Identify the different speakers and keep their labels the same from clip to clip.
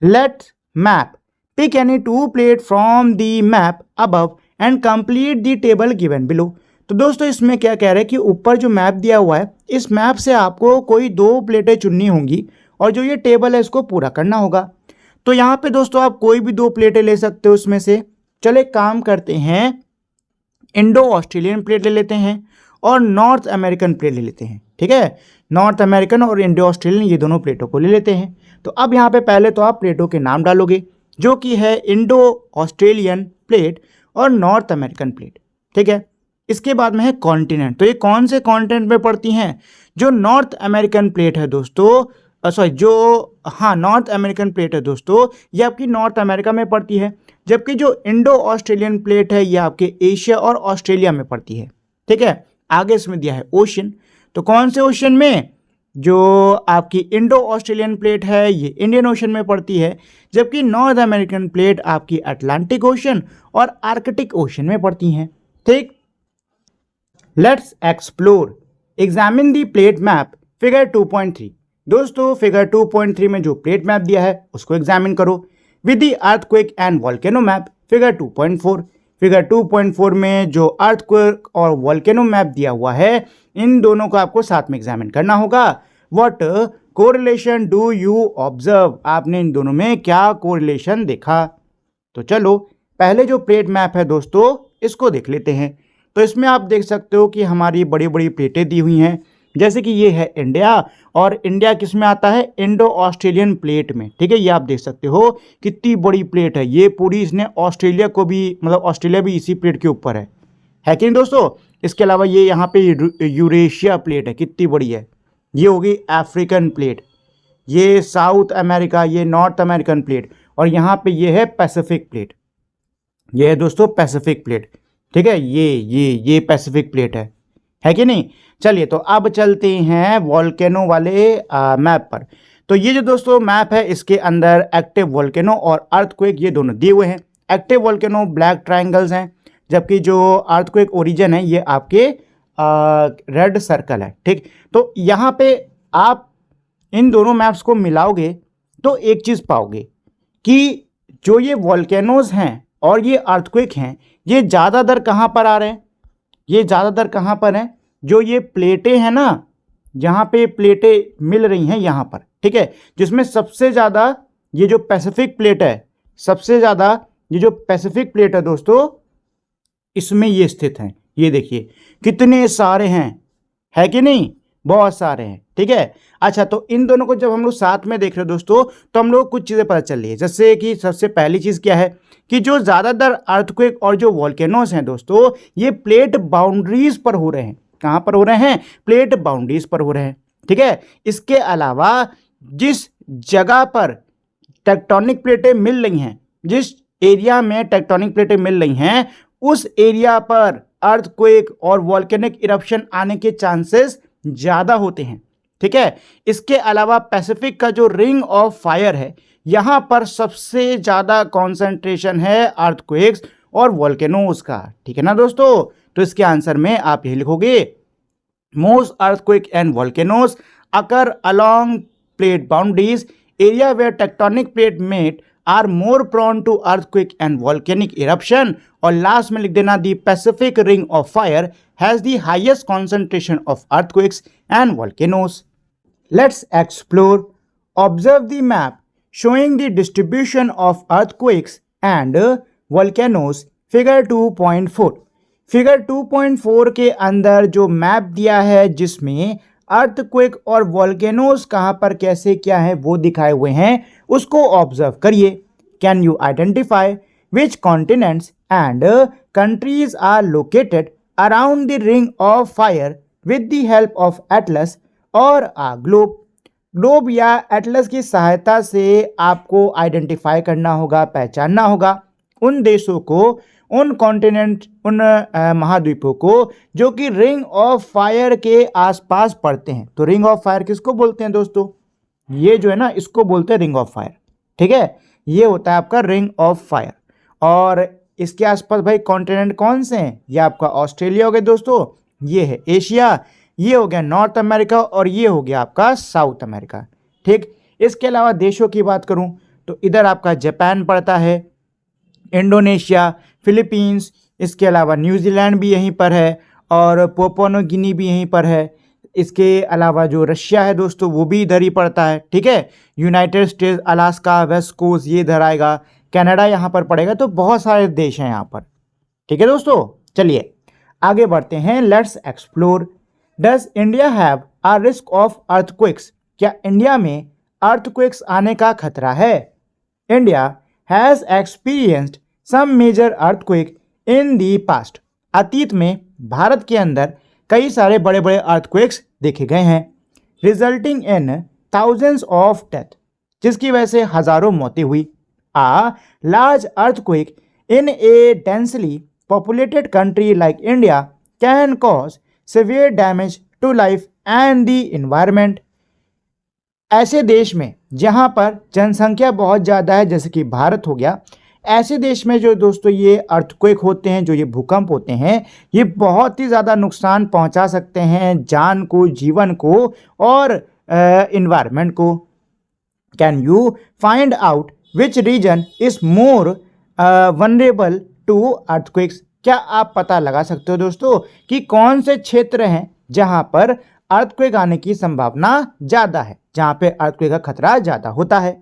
Speaker 1: Let's map, pick any two plate from the map above and complete the table given below. तो दोस्तों इसमें क्या कह रहे हैं कि ऊपर जो मैप दिया हुआ है इस मैप से आपको कोई दो प्लेटें चुननी होंगी और जो ये टेबल है इसको पूरा करना होगा। तो यहाँ पे दोस्तों आप कोई भी दो प्लेटें ले सकते हो उसमें से। चलो एक काम करते हैं, इंडो ऑस्ट्रेलियन प्लेट ले लेते हैं और नॉर्थ अमेरिकन प्लेट ले लेते हैं। ठीक है, नॉर्थ अमेरिकन और इंडो ऑस्ट्रेलियन ये दोनों प्लेटों को ले लेते हैं। तो अब यहाँ पे पहले तो आप प्लेटों के नाम डालोगे जो कि है इंडो ऑस्ट्रेलियन प्लेट और नॉर्थ अमेरिकन प्लेट। ठीक है, इसके बाद में है कॉन्टिनेंट। तो ये कौन से कॉन्टिनेंट में पड़ती हैं? जो नॉर्थ अमेरिकन प्लेट है दोस्तों, नॉर्थ अमेरिकन प्लेट है दोस्तों, ये आपकी नॉर्थ अमेरिका में पड़ती है, जबकि जो इंडो ऑस्ट्रेलियन प्लेट है ये आपके एशिया और ऑस्ट्रेलिया में पड़ती है। ठीक है, आगे इसमें दिया है ओशन। तो कौन से ओशन में? जो आपकी इंडो ऑस्ट्रेलियन प्लेट है ये इंडियन ओशन में पड़ती है, जबकि नॉर्थ अमेरिकन प्लेट आपकी अटलांटिक ओशन और आर्कटिक ओशन में पड़ती हैं। ठीक, let's explore, examine the plate map figure 2.3। दोस्तों फिगर 2.3 में जो प्लेट मैप दिया है उसको एग्जामिन करो with the earthquake and volcano map figure 2.4। Figure 2.4 में जो अर्थक्वेक और वोल्केनो मैप दिया हुआ है इन दोनों को आपको साथ में एग्जामिन करना होगा। What correlation do you observe, आपने इन दोनों में क्या कोरिलेशन देखा? तो चलो पहले जो प्लेट मैप है दोस्तों इसको देख लेते हैं। तो इसमें आप देख सकते हो कि हमारी बड़ी बड़ी प्लेटें दी हुई हैं, जैसे कि ये है इंडिया, और इंडिया किस में आता है? इंडो ऑस्ट्रेलियन प्लेट में। ठीक है, ये आप देख सकते हो कितनी बड़ी प्लेट है, ये पूरी इसने ऑस्ट्रेलिया को भी, मतलब ऑस्ट्रेलिया भी इसी प्लेट के ऊपर है कि नहीं दोस्तों? इसके अलावा ये यहाँ पे यूरेशिया प्लेट है, कितनी बड़ी है। ये होगी अफ्रीकन प्लेट, ये साउथ अमेरिका, ये नॉर्थ अमेरिकन प्लेट, और यहाँ पे ये है पैसिफिक प्लेट। ये है दोस्तों पैसिफिक प्लेट। ठीक है, ये पैसिफिक प्लेट है कि नहीं? चलिए तो अब चलते हैं वोल्केनो वाले मैप पर। तो ये जो दोस्तों मैप है इसके अंदर एक्टिव वोल्केनो और अर्थक्वेक ये दोनों दिए हुए हैं। एक्टिव वोल्केनो ब्लैक ट्रायंगल्स हैं, जबकि जो अर्थक्वेक ओरिजिन है ये आपके रेड सर्कल है। ठीक, तो यहाँ पे आप इन दोनों मैप्स को मिलाओगे तो एक चीज़ पाओगे कि जो ये वोल्केनोज हैं और ये अर्थक्वेक हैं ये ज़्यादातर कहाँ पर आ रहे हैं? ये ज़्यादातर कहाँ पर हैं? जो ये प्लेटें हैं ना, जहाँ पे प्लेटें मिल रही हैं यहाँ पर। ठीक है, जिसमें सबसे ज़्यादा ये जो पैसिफिक प्लेट है, सबसे ज़्यादा ये जो पैसिफिक प्लेट है दोस्तों इसमें ये स्थित हैं। ये देखिए कितने सारे हैं, है कि नहीं? बहुत सारे हैं। ठीक है, अच्छा तो इन दोनों को जब हम लोग साथ में देख रहे हैं दोस्तों तो हम लोग को कुछ चीज़ें पता चल रही है, जैसे कि सबसे पहली चीज़ क्या है कि जो ज़्यादातर अर्थक्वेक और जो वोल्केनोस हैं दोस्तों ये प्लेट बाउंड्रीज पर हो रहे हैं। कहाँ पर हो रहे हैं? प्लेट बाउंड्रीज पर हो रहे हैं। ठीक है, इसके अलावा जिस जगह पर टेक्टोनिक प्लेटें मिल रही हैं, जिस एरिया में टेक्टोनिक प्लेटें मिल रही हैं उस एरिया पर अर्थक्वेक और वोल्केनिक इरप्शन आने के चांसेस ज़्यादा होते हैं। ठीक है, इसके अलावा पैसिफिक का जो रिंग ऑफ फायर है यहाँ पर सबसे ज़्यादा कॉन्सेंट्रेशन है अर्थक्वेक्स और वोल्केनोज का। ठीक है ना दोस्तों? तो इसके आंसर में आप यही लिखोगे, most earthquake and volcanoes occur along plate boundaries, area where tectonic plate met are more prone to earthquake and volcanic eruption. और लास्ट में लिख देना the Pacific ring of fire has the highest concentration of earthquakes and volcanoes. Let's explore, observe the map showing the distribution of earthquakes and volcanoes figure 2.4। Figure 2.4 के अंदर जो map दिया है जिसमें अर्थक्वेक और वोल्केनोज कहाँ पर कैसे क्या है वो दिखाए हुए हैं उसको ऑब्जर्व करिए। Can you identify which continents and countries are located around the ring of fire with the help of atlas और आ ग्लोब। ग्लोब या एटलस की सहायता से आपको आइडेंटिफाई करना होगा, पहचानना होगा उन देशों को, उन कॉन्टिनेंट, उन महाद्वीपों को जो कि रिंग ऑफ फायर के आसपास पड़ते हैं। तो रिंग ऑफ फायर किसको बोलते हैं दोस्तों? ये जो है ना इसको बोलते हैं रिंग ऑफ फायर। ठीक है, ये होता है आपका रिंग ऑफ फायर। और इसके आसपास भाई कॉन्टिनेंट कौन से हैं? ये आपका ऑस्ट्रेलिया हो गया दोस्तों, ये है एशिया, ये हो गया नॉर्थ अमेरिका और ये हो गया आपका साउथ अमेरिका। ठीक, इसके अलावा देशों की बात करूं तो इधर आपका जापान पड़ता है, इंडोनेशिया, फिलीपींस, इसके अलावा न्यूजीलैंड भी यहीं पर है और पापुआ न्यू गिनी भी यहीं पर है। इसके अलावा जो रशिया है दोस्तों वो भी इधर ही पड़ता है, ठीक है। United States, Alaska, west coast ये इधर आएगा, कनाडा यहाँ पर पड़ेगा। तो बहुत सारे देश हैं यहाँ पर, ठीक है दोस्तों। चलिए आगे बढ़ते हैं, let's explore. Does India have a risk of earthquakes? क्या इंडिया में अर्थक्वेक्स आने का खतरा है? India has experienced some major earthquake in the past. अतीत में भारत के अंदर कई सारे बड़े बड़े अर्थक्वेक्स देखे गए हैं, resulting in thousands of death, जिसकी वजह से हजारों मौतें हुई। A large earthquake in a densely populated country like India can cause severe damage to life and the environment. ऐसे देश में जहां पर जनसंख्या बहुत ज़्यादा है, जैसे कि भारत हो गया, ऐसे देश में जो दोस्तों ये अर्थक्वेक होते हैं, जो ये भूकंप होते हैं, ये बहुत ही ज़्यादा नुकसान पहुंचा सकते हैं जान को, जीवन को और इन्वायरमेंट को। Can you find out which region is more vulnerable to earthquakes? क्या आप पता लगा सकते हो दोस्तों कि कौन से क्षेत्र हैं जहां पर अर्थक्वेक आने की संभावना ज़्यादा है, जहां पे अर्थक्वेक का खतरा ज़्यादा होता है?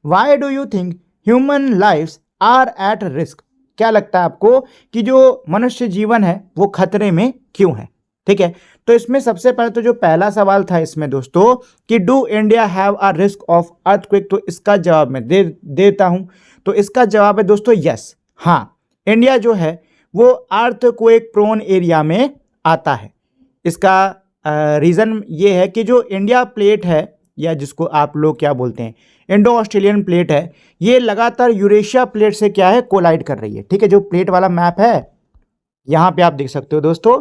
Speaker 1: Why do you think human lifes are at risk? क्या लगता है आपको कि जो मनुष्य जीवन है वो खतरे में क्यों है? ठीक है, तो इसमें सबसे पहले तो जो पहला सवाल था इसमें दोस्तों कि do India have a risk of earthquake, तो इसका जवाब मैं देता हूं। तो इसका जवाब है दोस्तों यस, हाँ, इंडिया जो है वो अर्थक्वेक प्रोन एरिया में आता है। इसका रीज़न ये है कि जो इंडिया प्लेट है, या जिसको आप लोग क्या बोलते हैं इंडो ऑस्ट्रेलियन प्लेट है, ये लगातार यूरेशिया प्लेट से क्या है, कोलाइड कर रही है। ठीक है, जो प्लेट वाला मैप है यहाँ पे आप देख सकते हो दोस्तों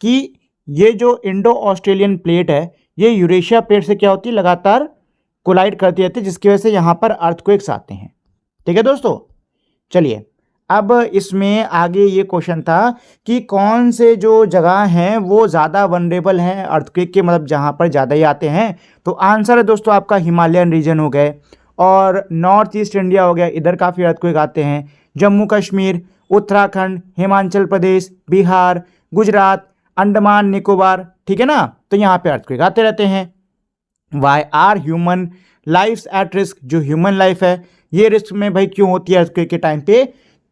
Speaker 1: कि ये जो इंडो ऑस्ट्रेलियन प्लेट है ये यूरेशिया प्लेट से क्या होती है, लगातार कोलाइड करती रहती है, जिसकी वजह से यहाँ पर अर्थक्वेक्स आते हैं। ठीक है दोस्तों, चलिए अब इसमें आगे ये क्वेश्चन था कि कौन से जो जगह हैं वो ज़्यादा वनरेबल हैं अर्थक्वेक के, मतलब जहाँ पर ज़्यादा ही आते हैं। तो आंसर है दोस्तों आपका हिमालयन रीजन हो गए और नॉर्थ ईस्ट इंडिया हो गया, इधर काफ़ी अर्थक्वेक आते हैं। जम्मू कश्मीर, उत्तराखंड, हिमाचल प्रदेश, बिहार, गुजरात, अंडमान निकोबार, ठीक है ना, तो यहाँ पे अर्थक्वेक आते रहते हैं। Why are human lifes at risk? जो ह्यूमन लाइफ है ये रिस्क में भाई क्यों होती है अर्थक्वेक के टाइम पे?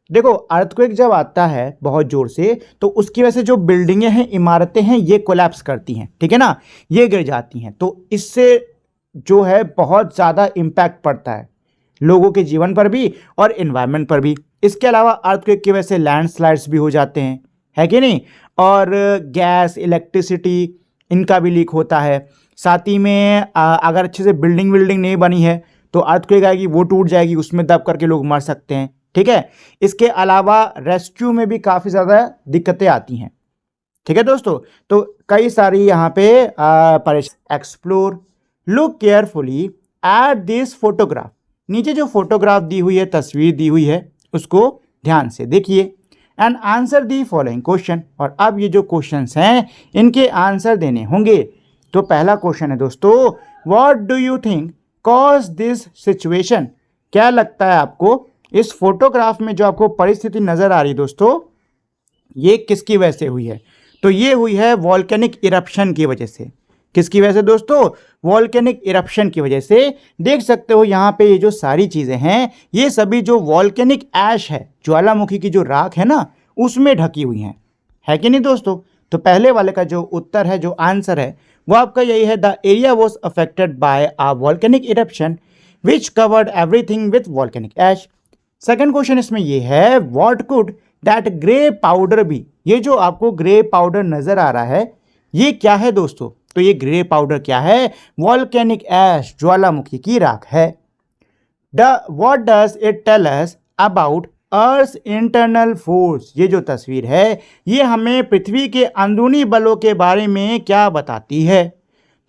Speaker 1: देखो, अर्थक्वेक जब आता है बहुत जोर से तो उसकी वजह से जो बिल्डिंगें हैं, इमारतें हैं, ये कोलैप्स करती हैं, ठीक है ना, ये गिर जाती हैं। तो इससे जो है बहुत ज़्यादा इम्पैक्ट पड़ता है लोगों के जीवन पर भी और इन्वायरमेंट पर भी। इसके अलावा अर्थक्वेक की वजह से लैंडस्लाइड्स भी हो जाते हैं, है कि नहीं, और गैस, इलेक्ट्रिसिटी इनका भी लीक होता है। साथ ही में अगर अच्छे से बिल्डिंग नहीं बनी है तो अर्थक्वेक आएगी, वो टूट जाएगी, उसमें दब करके लोग मर सकते हैं। ठीक है, इसके अलावा रेस्क्यू में भी काफ़ी ज़्यादा दिक्कतें आती हैं। ठीक है दोस्तों, तो कई सारी यहाँ पे explore, look carefully at this photograph. नीचे जो फोटोग्राफ दी हुई है, तस्वीर दी हुई है, उसको ध्यान से देखिए and answer the following question. और अब ये जो क्वेश्चंस हैं इनके आंसर देने होंगे। तो पहला क्वेश्चन है दोस्तों, what do you think cause this situation? क्या लगता है आपको इस फोटोग्राफ में जो आपको परिस्थिति नजर आ रही है दोस्तों, ये किसकी वजह से हुई है? तो ये हुई है वॉल्केनिक इरप्शन की वजह से। किसकी वजह से दोस्तों? वॉल्केनिक इरप्शन की वजह से। देख सकते हो यहाँ पे ये जो सारी चीजें हैं ये सभी जो वॉल्केनिक ऐश है, ज्वालामुखी की जो राख है ना, उसमें ढकी हुई हैं, है कि नहीं दोस्तों? तो पहले वाले का जो उत्तर है, जो आंसर है, वो आपका यही है, the area was affected by a volcanic eruption which covered everything with volcanic ash. Second question इसमें ये है, what could that grey powder be? ये जो आपको ग्रे पाउडर नजर आ रहा है ये क्या है दोस्तों? तो ये ग्रे पाउडर क्या है? वॉल्केनिक ऐश, ज्वालामुखी की राख है। What does it tell us about earth internal force? ये जो तस्वीर है ये हमें पृथ्वी के अंदरूनी बलों के बारे में क्या बताती है?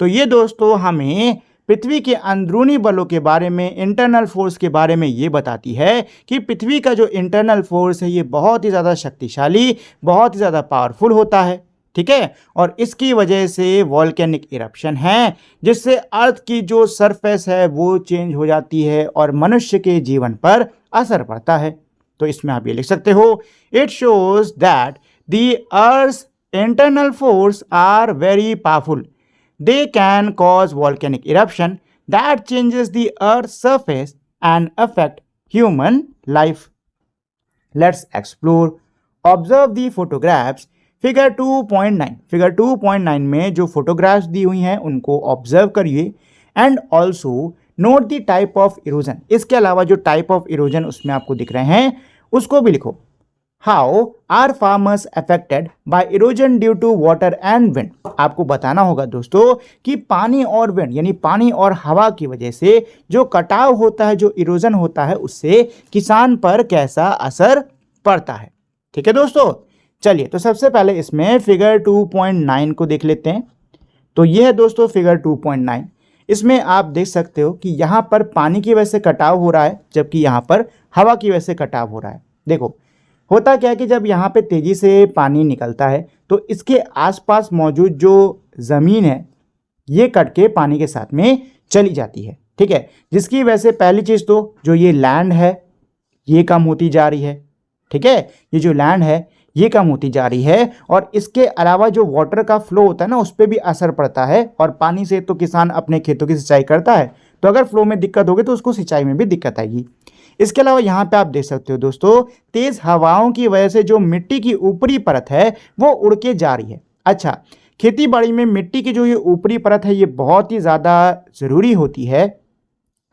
Speaker 1: तो ये दोस्तों हमें पृथ्वी के अंदरूनी बलों के बारे में, इंटरनल फोर्स के बारे में ये बताती है कि पृथ्वी का जो इंटरनल फोर्स है ये बहुत ही ज़्यादा शक्तिशाली, बहुत ही ज़्यादा पावरफुल होता है। ठीक है। और इसकी वजह से वॉल्केनिक इरप्शन है, जिससे अर्थ की जो सरफेस है वो चेंज हो जाती है और मनुष्य के जीवन पर असर पड़ता है। तो इसमें आप ये लिख सकते हो, it shows that the earth internal force are very powerful, they can cause volcanic eruption that changes the earth's surface and affect human life. Let's explore. Observe the photographs. Figure 2.9, figure 2.9 में जो photographs दी हुई हैं उनको observe करिए and also note the type of erosion. इसके अलावा जो type of erosion उसमें आपको दिख रहे हैं उसको भी लिखो। How are farmers affected by erosion due to water and wind. आपको बताना होगा दोस्तों कि पानी और विंड यानी पानी और हवा की वजह से जो कटाव होता है, जो इरोजन होता है, उससे किसान पर कैसा असर पड़ता है। ठीक है दोस्तों, चलिए तो सबसे पहले इसमें फिगर 2.9 को देख लेते हैं। तो ये है दोस्तों फिगर 2.9। इसमें आप देख सकते हो कि यहाँ पर पानी की वजह से कटाव हो रहा है, जबकि यहाँ पर हवा की वजह से कटाव हो रहा है। देखो होता क्या है कि जब यहाँ पे तेज़ी से पानी निकलता है तो इसके आसपास मौजूद जो ज़मीन है ये कट के पानी के साथ में चली जाती है। ठीक है, जिसकी वजह से पहली चीज़ तो जो ये लैंड है ये कम होती जा रही है। ठीक है, ये जो लैंड है ये कम होती जा रही है और इसके अलावा जो वाटर का फ्लो होता है ना उस पर भी असर पड़ता है। और पानी से तो किसान अपने खेतों की सिंचाई करता है, तो अगर फ्लो में दिक्कत होगी तो उसको सिंचाई में भी दिक्कत आएगी। इसके अलावा यहाँ पे आप देख सकते हो दोस्तों, तेज हवाओं की वजह से जो मिट्टी की ऊपरी परत है वो उड़ के जा रही है। अच्छा, खेती बाड़ी में मिट्टी की जो ये ऊपरी परत है ये बहुत ही ज़्यादा ज़रूरी होती है,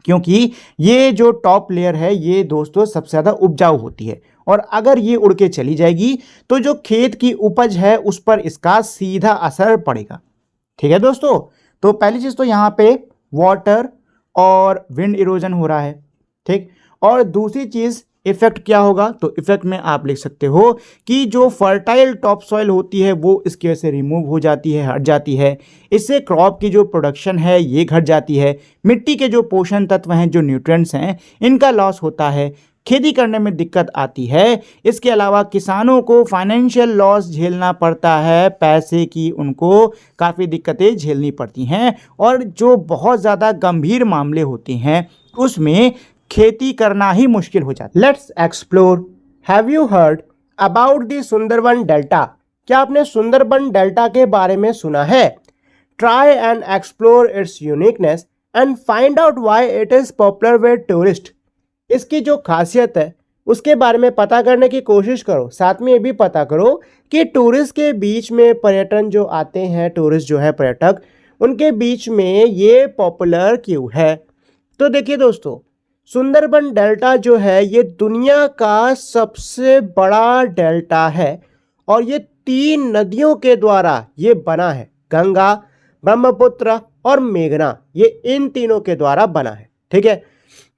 Speaker 1: क्योंकि ये जो टॉप लेयर है ये दोस्तों सबसे ज़्यादा उपजाऊ होती है और अगर ये उड़ के चली जाएगी तो जो खेत की उपज है उस पर इसका सीधा असर पड़ेगा। ठीक है दोस्तों, तो पहली चीज़ तो यहाँ पे वाटर और विंड इरोजन हो रहा है। ठीक, और दूसरी चीज़ इफेक्ट क्या होगा, तो इफेक्ट में आप लिख सकते हो कि जो फर्टाइल टॉप सॉइल होती है वो इसकी वजह से रिमूव हो जाती है, हट जाती है। इससे क्रॉप की जो प्रोडक्शन है ये घट जाती है। मिट्टी के जो पोषण तत्व हैं, जो न्यूट्रिएंट्स हैं, इनका लॉस होता है। खेती करने में दिक्कत आती है। इसके अलावा किसानों को फाइनेंशियल लॉस झेलना पड़ता है, पैसे की उनको काफ़ी दिक्कतें झेलनी पड़ती हैं और जो बहुत ज़्यादा गंभीर मामले होते हैं उसमें खेती करना ही मुश्किल हो जाता है। Let's explore. Have you heard about the Sundarban delta? क्या आपने सुंदरबन डेल्टा के बारे में सुना है? Try and explore it's uniqueness and find out why it is popular with tourist. इसकी जो खासियत है उसके बारे में पता करने की कोशिश करो। साथ में ये भी पता करो कि टूरिस्ट के बीच में पर्यटन जो आते हैं, टूरिस्ट जो है पर्यटक, उनके बीच में ये पॉपुलर क्यों है। तो देखिए दोस्तों, सुंदरबन डेल्टा जो है ये दुनिया का सबसे बड़ा डेल्टा है और ये 3 नदियों के द्वारा ये बना है। गंगा, ब्रह्मपुत्र और मेघना, ये इन तीनों के द्वारा बना है। ठीक है,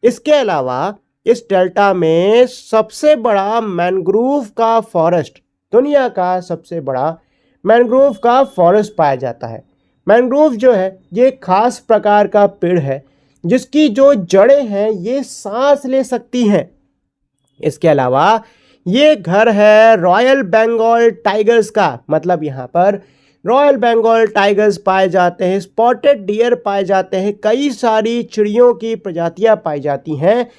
Speaker 1: इसके अलावा इस डेल्टा में सबसे बड़ा मैंग्रोव का फॉरेस्ट, दुनिया का सबसे बड़ा मैंग्रोव का फॉरेस्ट पाया जाता है। मैंग्रोव जो है ये खास प्रकार का पेड़ है जिसकी जो जड़ें हैं ये सांस ले सकती हैं। इसके अलावा ये घर है रॉयल बंगाल टाइगर्स का, मतलब यहाँ पर रॉयल बंगाल टाइगर्स पाए जाते हैं, स्पॉटेड डियर पाए जाते हैं, कई सारी चिड़ियों की प्रजातियाँ पाई जाती हैं।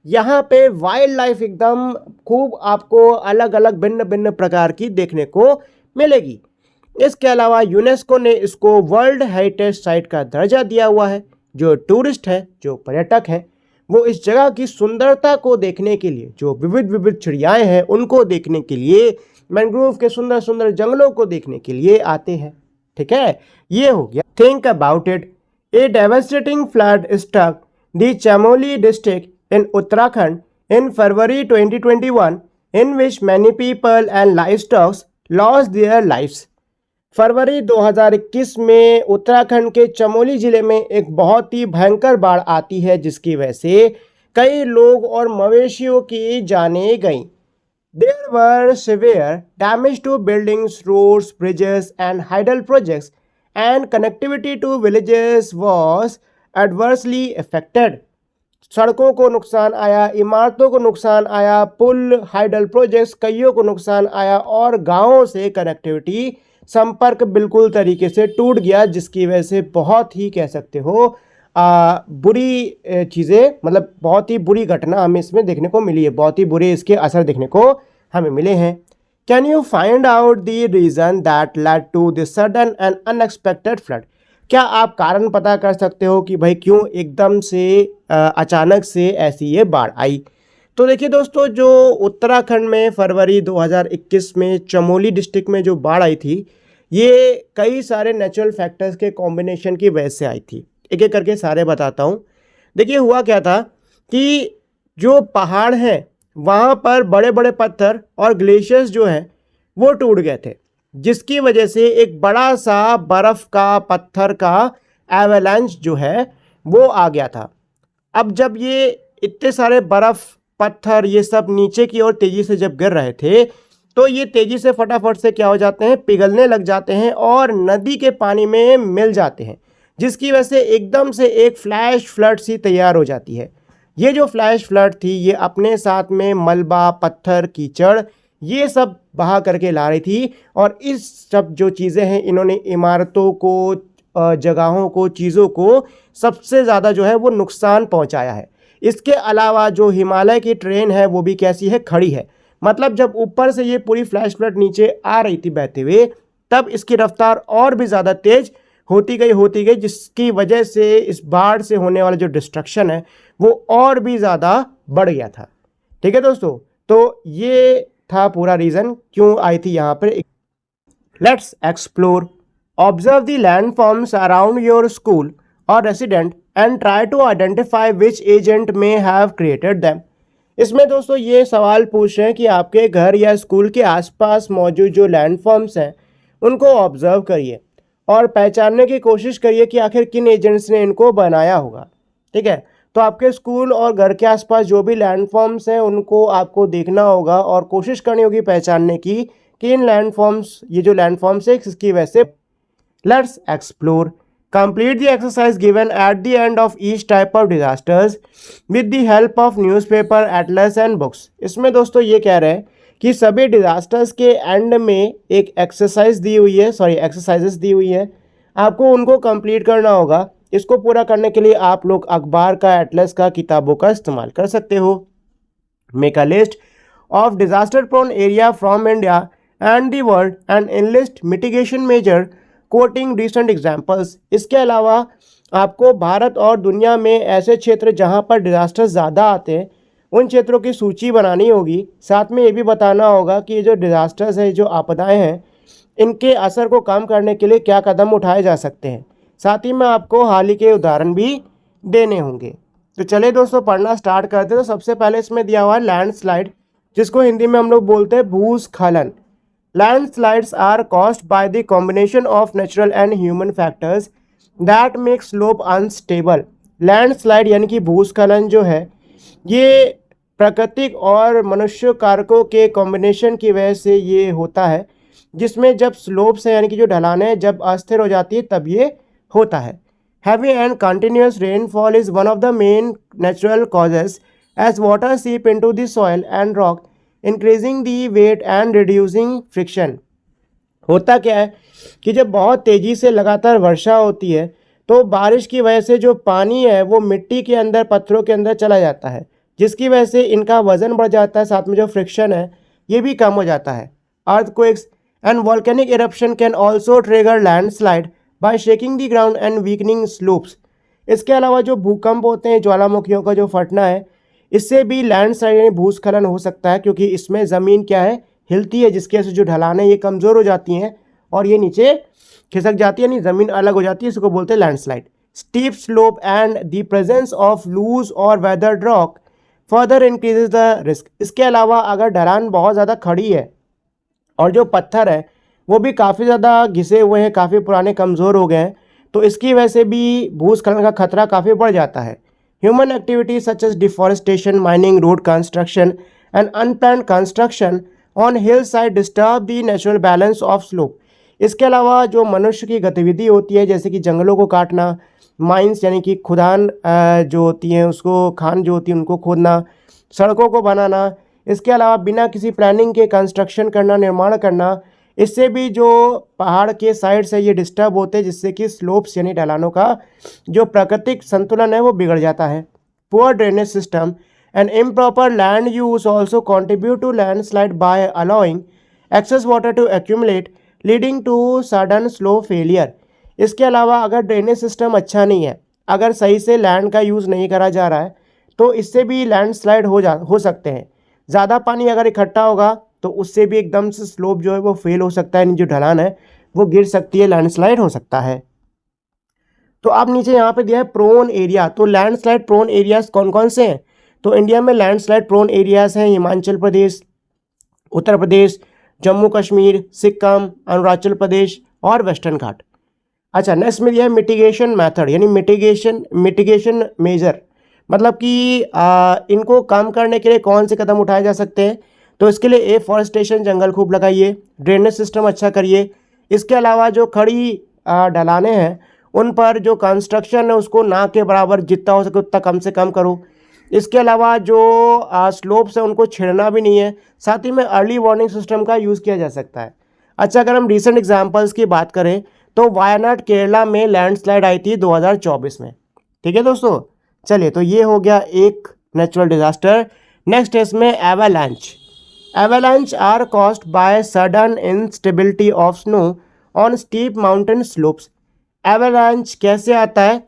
Speaker 1: यहाँ पे वाइल्ड लाइफ एकदम खूब आपको अलग अलग भिन्न भिन्न प्रकार की देखने को मिलेगी। इसके अलावा यूनेस्को ने इसको वर्ल्ड हेरिटेज साइट का दर्जा दिया हुआ है। जो टूरिस्ट है, जो पर्यटक हैं, वो इस जगह की सुंदरता को देखने के लिए, जो विविध विविध चिड़ियाएँ हैं उनको देखने के लिए, मैंग्रोव के सुंदर सुंदर जंगलों को देखने के लिए आते हैं। ठीक है, ये हो गया। Think about it. A devastating flood struck the Chamoli district in Uttarakhand in February 2021 in which many people and livestock lost their lives. फरवरी 2021 में उत्तराखंड के चमोली जिले में एक बहुत ही भयंकर बाढ़ आती है जिसकी वजह से कई लोग और मवेशियों की जानें गईं। There were severe damage to buildings, roads, bridges and hydel projects and connectivity to villages was adversely affected. सड़कों को नुकसान आया, इमारतों को नुकसान आया, पुल, हाइडल प्रोजेक्ट्स कईयों को नुकसान आया और गांवों से कनेक्टिविटी
Speaker 2: संपर्क बिल्कुल तरीके से टूट गया, जिसकी वजह से बहुत ही कह सकते हो बुरी चीज़ें, मतलब बहुत ही बुरी घटना हमें इसमें देखने को मिली है, बहुत ही बुरे इसके असर देखने को हमें मिले हैं। Can you find out the reason that led to this sudden and unexpected flood? क्या आप कारण पता कर सकते हो कि भाई क्यों एकदम से अचानक से ऐसी ये बाढ़ आई? तो देखिए दोस्तों, जो उत्तराखंड में फरवरी 2021 में चमोली डिस्ट्रिक्ट में जो बाढ़ आई थी, ये कई सारे नेचुरल फैक्टर्स के कॉम्बिनेशन की वजह से आई थी। एक एक करके सारे बताता हूँ। देखिए हुआ क्या था कि जो पहाड़ हैं वहाँ पर बड़े बड़े पत्थर और ग्लेशियर्स जो हैं वो टूट गए थे, जिसकी वजह से एक बड़ा सा बर्फ़ का पत्थर का एवेलांच जो है वो आ गया था। अब जब ये इतने सारे बर्फ़ पत्थर ये सब नीचे की ओर तेज़ी से जब गिर रहे थे, तो ये तेज़ी से फटाफट से क्या हो जाते हैं, पिघलने लग जाते हैं और नदी के पानी में मिल जाते हैं, जिसकी वजह से एकदम से एक फ्लैश फ्लड सी तैयार हो जाती है। ये जो फ्लैश फ्लड थी ये अपने साथ में मलबा, पत्थर, कीचड़ ये सब बहा करके ला रही थी, और इस सब जो चीज़ें हैं इन्होंने इमारतों को, जगहों को, चीज़ों को सबसे ज़्यादा जो है वो नुकसान पहुंचाया है। इसके अलावा जो हिमालय की ट्रेन है वो भी कैसी है, खड़ी है। मतलब जब ऊपर से ये पूरी फ्लैश फ्लड नीचे आ रही थी बहते हुए, तब इसकी रफ्तार और भी ज़्यादा तेज़ होती गई, जिसकी वजह से इस बाढ़ से होने वाला जो डिस्ट्रक्शन है वो और भी ज़्यादा बढ़ गया था। ठीक है दोस्तों, तो ये था पूरा रीज़न क्यों आई थी यहाँ पर। Let's explore. Observe the land forms around your school और resident and try to identify which agent may have created them. इसमें दोस्तों ये सवाल पूछ रहे हैं कि आपके घर या स्कूल के आसपास मौजूद जो लैंडफॉर्म्स हैं उनको ऑब्जर्व करिए और पहचानने की कोशिश करिए कि आखिर किन एजेंट्स ने इनको बनाया होगा। ठीक है, तो आपके स्कूल और घर के आसपास जो भी लैंडफॉर्म्स हैं उनको आपको देखना होगा और कोशिश करनी होगी पहचानने की कि इन लैंडफॉर्म्स, ये जो लैंडफॉर्म्स है इसकी वजह से। Let's explore. Complete the exercise given at the end of each type of disasters with the help of newspaper, atlas and books। इसमें दोस्तों ये कह रहे हैं कि सभी डिजास्टर्स के एंड में एक एक्सरसाइज दी हुई है, एक्सरसाइजेस दी हुई है, आपको उनको कंप्लीट करना होगा। इसको पूरा करने के लिए आप लोग अखबार का, एटलस का, किताबों का इस्तेमाल कर सकते हो। Make a list of disaster prone area from India and the world and enlist mitigation measure quoting recent examples. इसके अलावा आपको भारत और दुनिया में ऐसे क्षेत्र जहां पर डिजास्टर्स ज़्यादा आते हैं उन क्षेत्रों की सूची बनानी होगी। साथ में ये भी बताना होगा कि ये जो डिजास्टर्स है, जो आपदाएं हैं, इनके असर को कम करने के लिए क्या कदम उठाए जा सकते हैं। साथ ही में आपको हाल ही के उदाहरण भी देने होंगे। तो चलिए दोस्तों पढ़ना स्टार्ट करते हैं। तो सबसे पहले इसमें दिया हुआ है लैंडस्लाइड, जिसको हिंदी में हम लोग बोलते हैं भूस्खलन। Landslides are caused by the combination of natural and human factors that make slope unstable। Landslide यानी कि भूस्खलन जो है ये प्राकृतिक और मनुष्य कारकों के कॉम्बिनेशन की वजह से ये होता है, जिसमें जब स्लोप्स है यानी कि जो ढलानें जब अस्थिर हो जाती है तब ये होता है। Heavy and continuous rainfall is one of the main natural causes as water seep into the soil and rock increasing the weight and reducing friction. होता क्या है कि जब बहुत तेज़ी से लगातार वर्षा होती है तो बारिश की वजह से जो पानी है वो मिट्टी के अंदर, पत्थरों के अंदर चला जाता है, जिसकी वजह से इनका वजन बढ़ जाता है। साथ में जो फ्रिक्शन है ये भी कम हो जाता है। Earthquakes and volcanic eruption can also trigger landslide by shaking the ground and weakening slopes. इसके अलावा जो भूकंप होते हैं, ज्वालामुखियों का जो फटना है, इससे भी लैंडस्लाइड यानी भूस्खलन हो सकता है, क्योंकि इसमें ज़मीन क्या है, हिलती है, जिसकी वजह से जो ढलानें ये कमज़ोर हो जाती हैं और ये नीचे खिसक जाती है, यानी ज़मीन अलग हो जाती है। इसको बोलते हैं landslide. Steep slope and the presence of loose और weathered rock further increases the risk. इसके अलावा अगर ढलान बहुत ज़्यादा खड़ी है और जो पत्थर है वो भी काफ़ी ज़्यादा घिसे हुए हैं, काफ़ी पुराने, कमज़ोर हो गए हैं, तो इसकी वजह से भी भूस्खलन का खतरा काफ़ी बढ़ जाता है। Human activities such as deforestation, mining, road construction, and unplanned construction on hillside disturb the natural balance of slope। इसके अलावा जो मनुष्य की गतिविधि होती है, जैसे कि जंगलों को काटना, माइंस यानी कि खुदान जो होती हैं उसको, खान जो होती है उनको खोदना, सड़कों को बनाना, इसके अलावा बिना किसी प्लानिंग के कंस्ट्रक्शन करना, निर्माण करना, इससे भी जो पहाड़ के साइड से ये डिस्टर्ब होते हैं, जिससे कि स्लोप्स यानी ढलानों का जो प्राकृतिक संतुलन है वो बिगड़ जाता है। Poor drainage system and improper land use also contribute to landslide by allowing excess water to accumulate leading to sudden slow failure. इसके अलावा अगर ड्रेनेज सिस्टम अच्छा नहीं है, अगर सही से लैंड का यूज़ नहीं करा जा रहा है, तो इससे भी लैंडस्लाइड हो सकते हैं। ज़्यादा पानी अगर इकट्ठा होगा तो उससे भी एकदम से स्लोप जो है वो फेल हो सकता है, जो ढलान है वो गिर सकती है, लैंडस्लाइड हो सकता है। तो अब नीचे यहाँ पे दिया है प्रोन एरिया। तो लैंडस्लाइड प्रोन एरियाज कौन कौन से हैं? तो इंडिया में लैंडस्लाइड प्रोन एरियाज हैं हिमाचल प्रदेश, उत्तर प्रदेश, जम्मू कश्मीर, सिक्किम, अरुणाचल प्रदेश और वेस्टर्न घाट। अच्छा, नेक्स्ट में दिया है मिटिगेशन मेथड, यानी मिटिगेशन मेजर, मतलब कि इनको कम करने के लिए कौन से कदम उठाए जा सकते हैं? तो इसके लिए एफॉरेस्टेशन, जंगल खूब लगाइए, ड्रेनेज सिस्टम अच्छा करिए। इसके अलावा जो खड़ी ढलानें हैं उन पर जो कंस्ट्रक्शन है उसको ना के बराबर जितना हो सके उतना कम से कम करो। इसके अलावा जो स्लोप्स है उनको छेड़ना भी नहीं है। साथ ही में अर्ली वार्निंग सिस्टम का यूज़ किया जा सकता है। अच्छा, अगर हम रिसेंट एग्जांपल्स की बात करें तो वायनाड केरला में लैंडस्लाइड आई थी 2024 में। ठीक है दोस्तों, चलिए, तो ये हो गया एक नेचुरल डिजास्टर। नेक्स्ट है इसमें avalanche. Avalanche are caused by sudden instability of snow on steep mountain slopes. Avalanche कैसे आता है?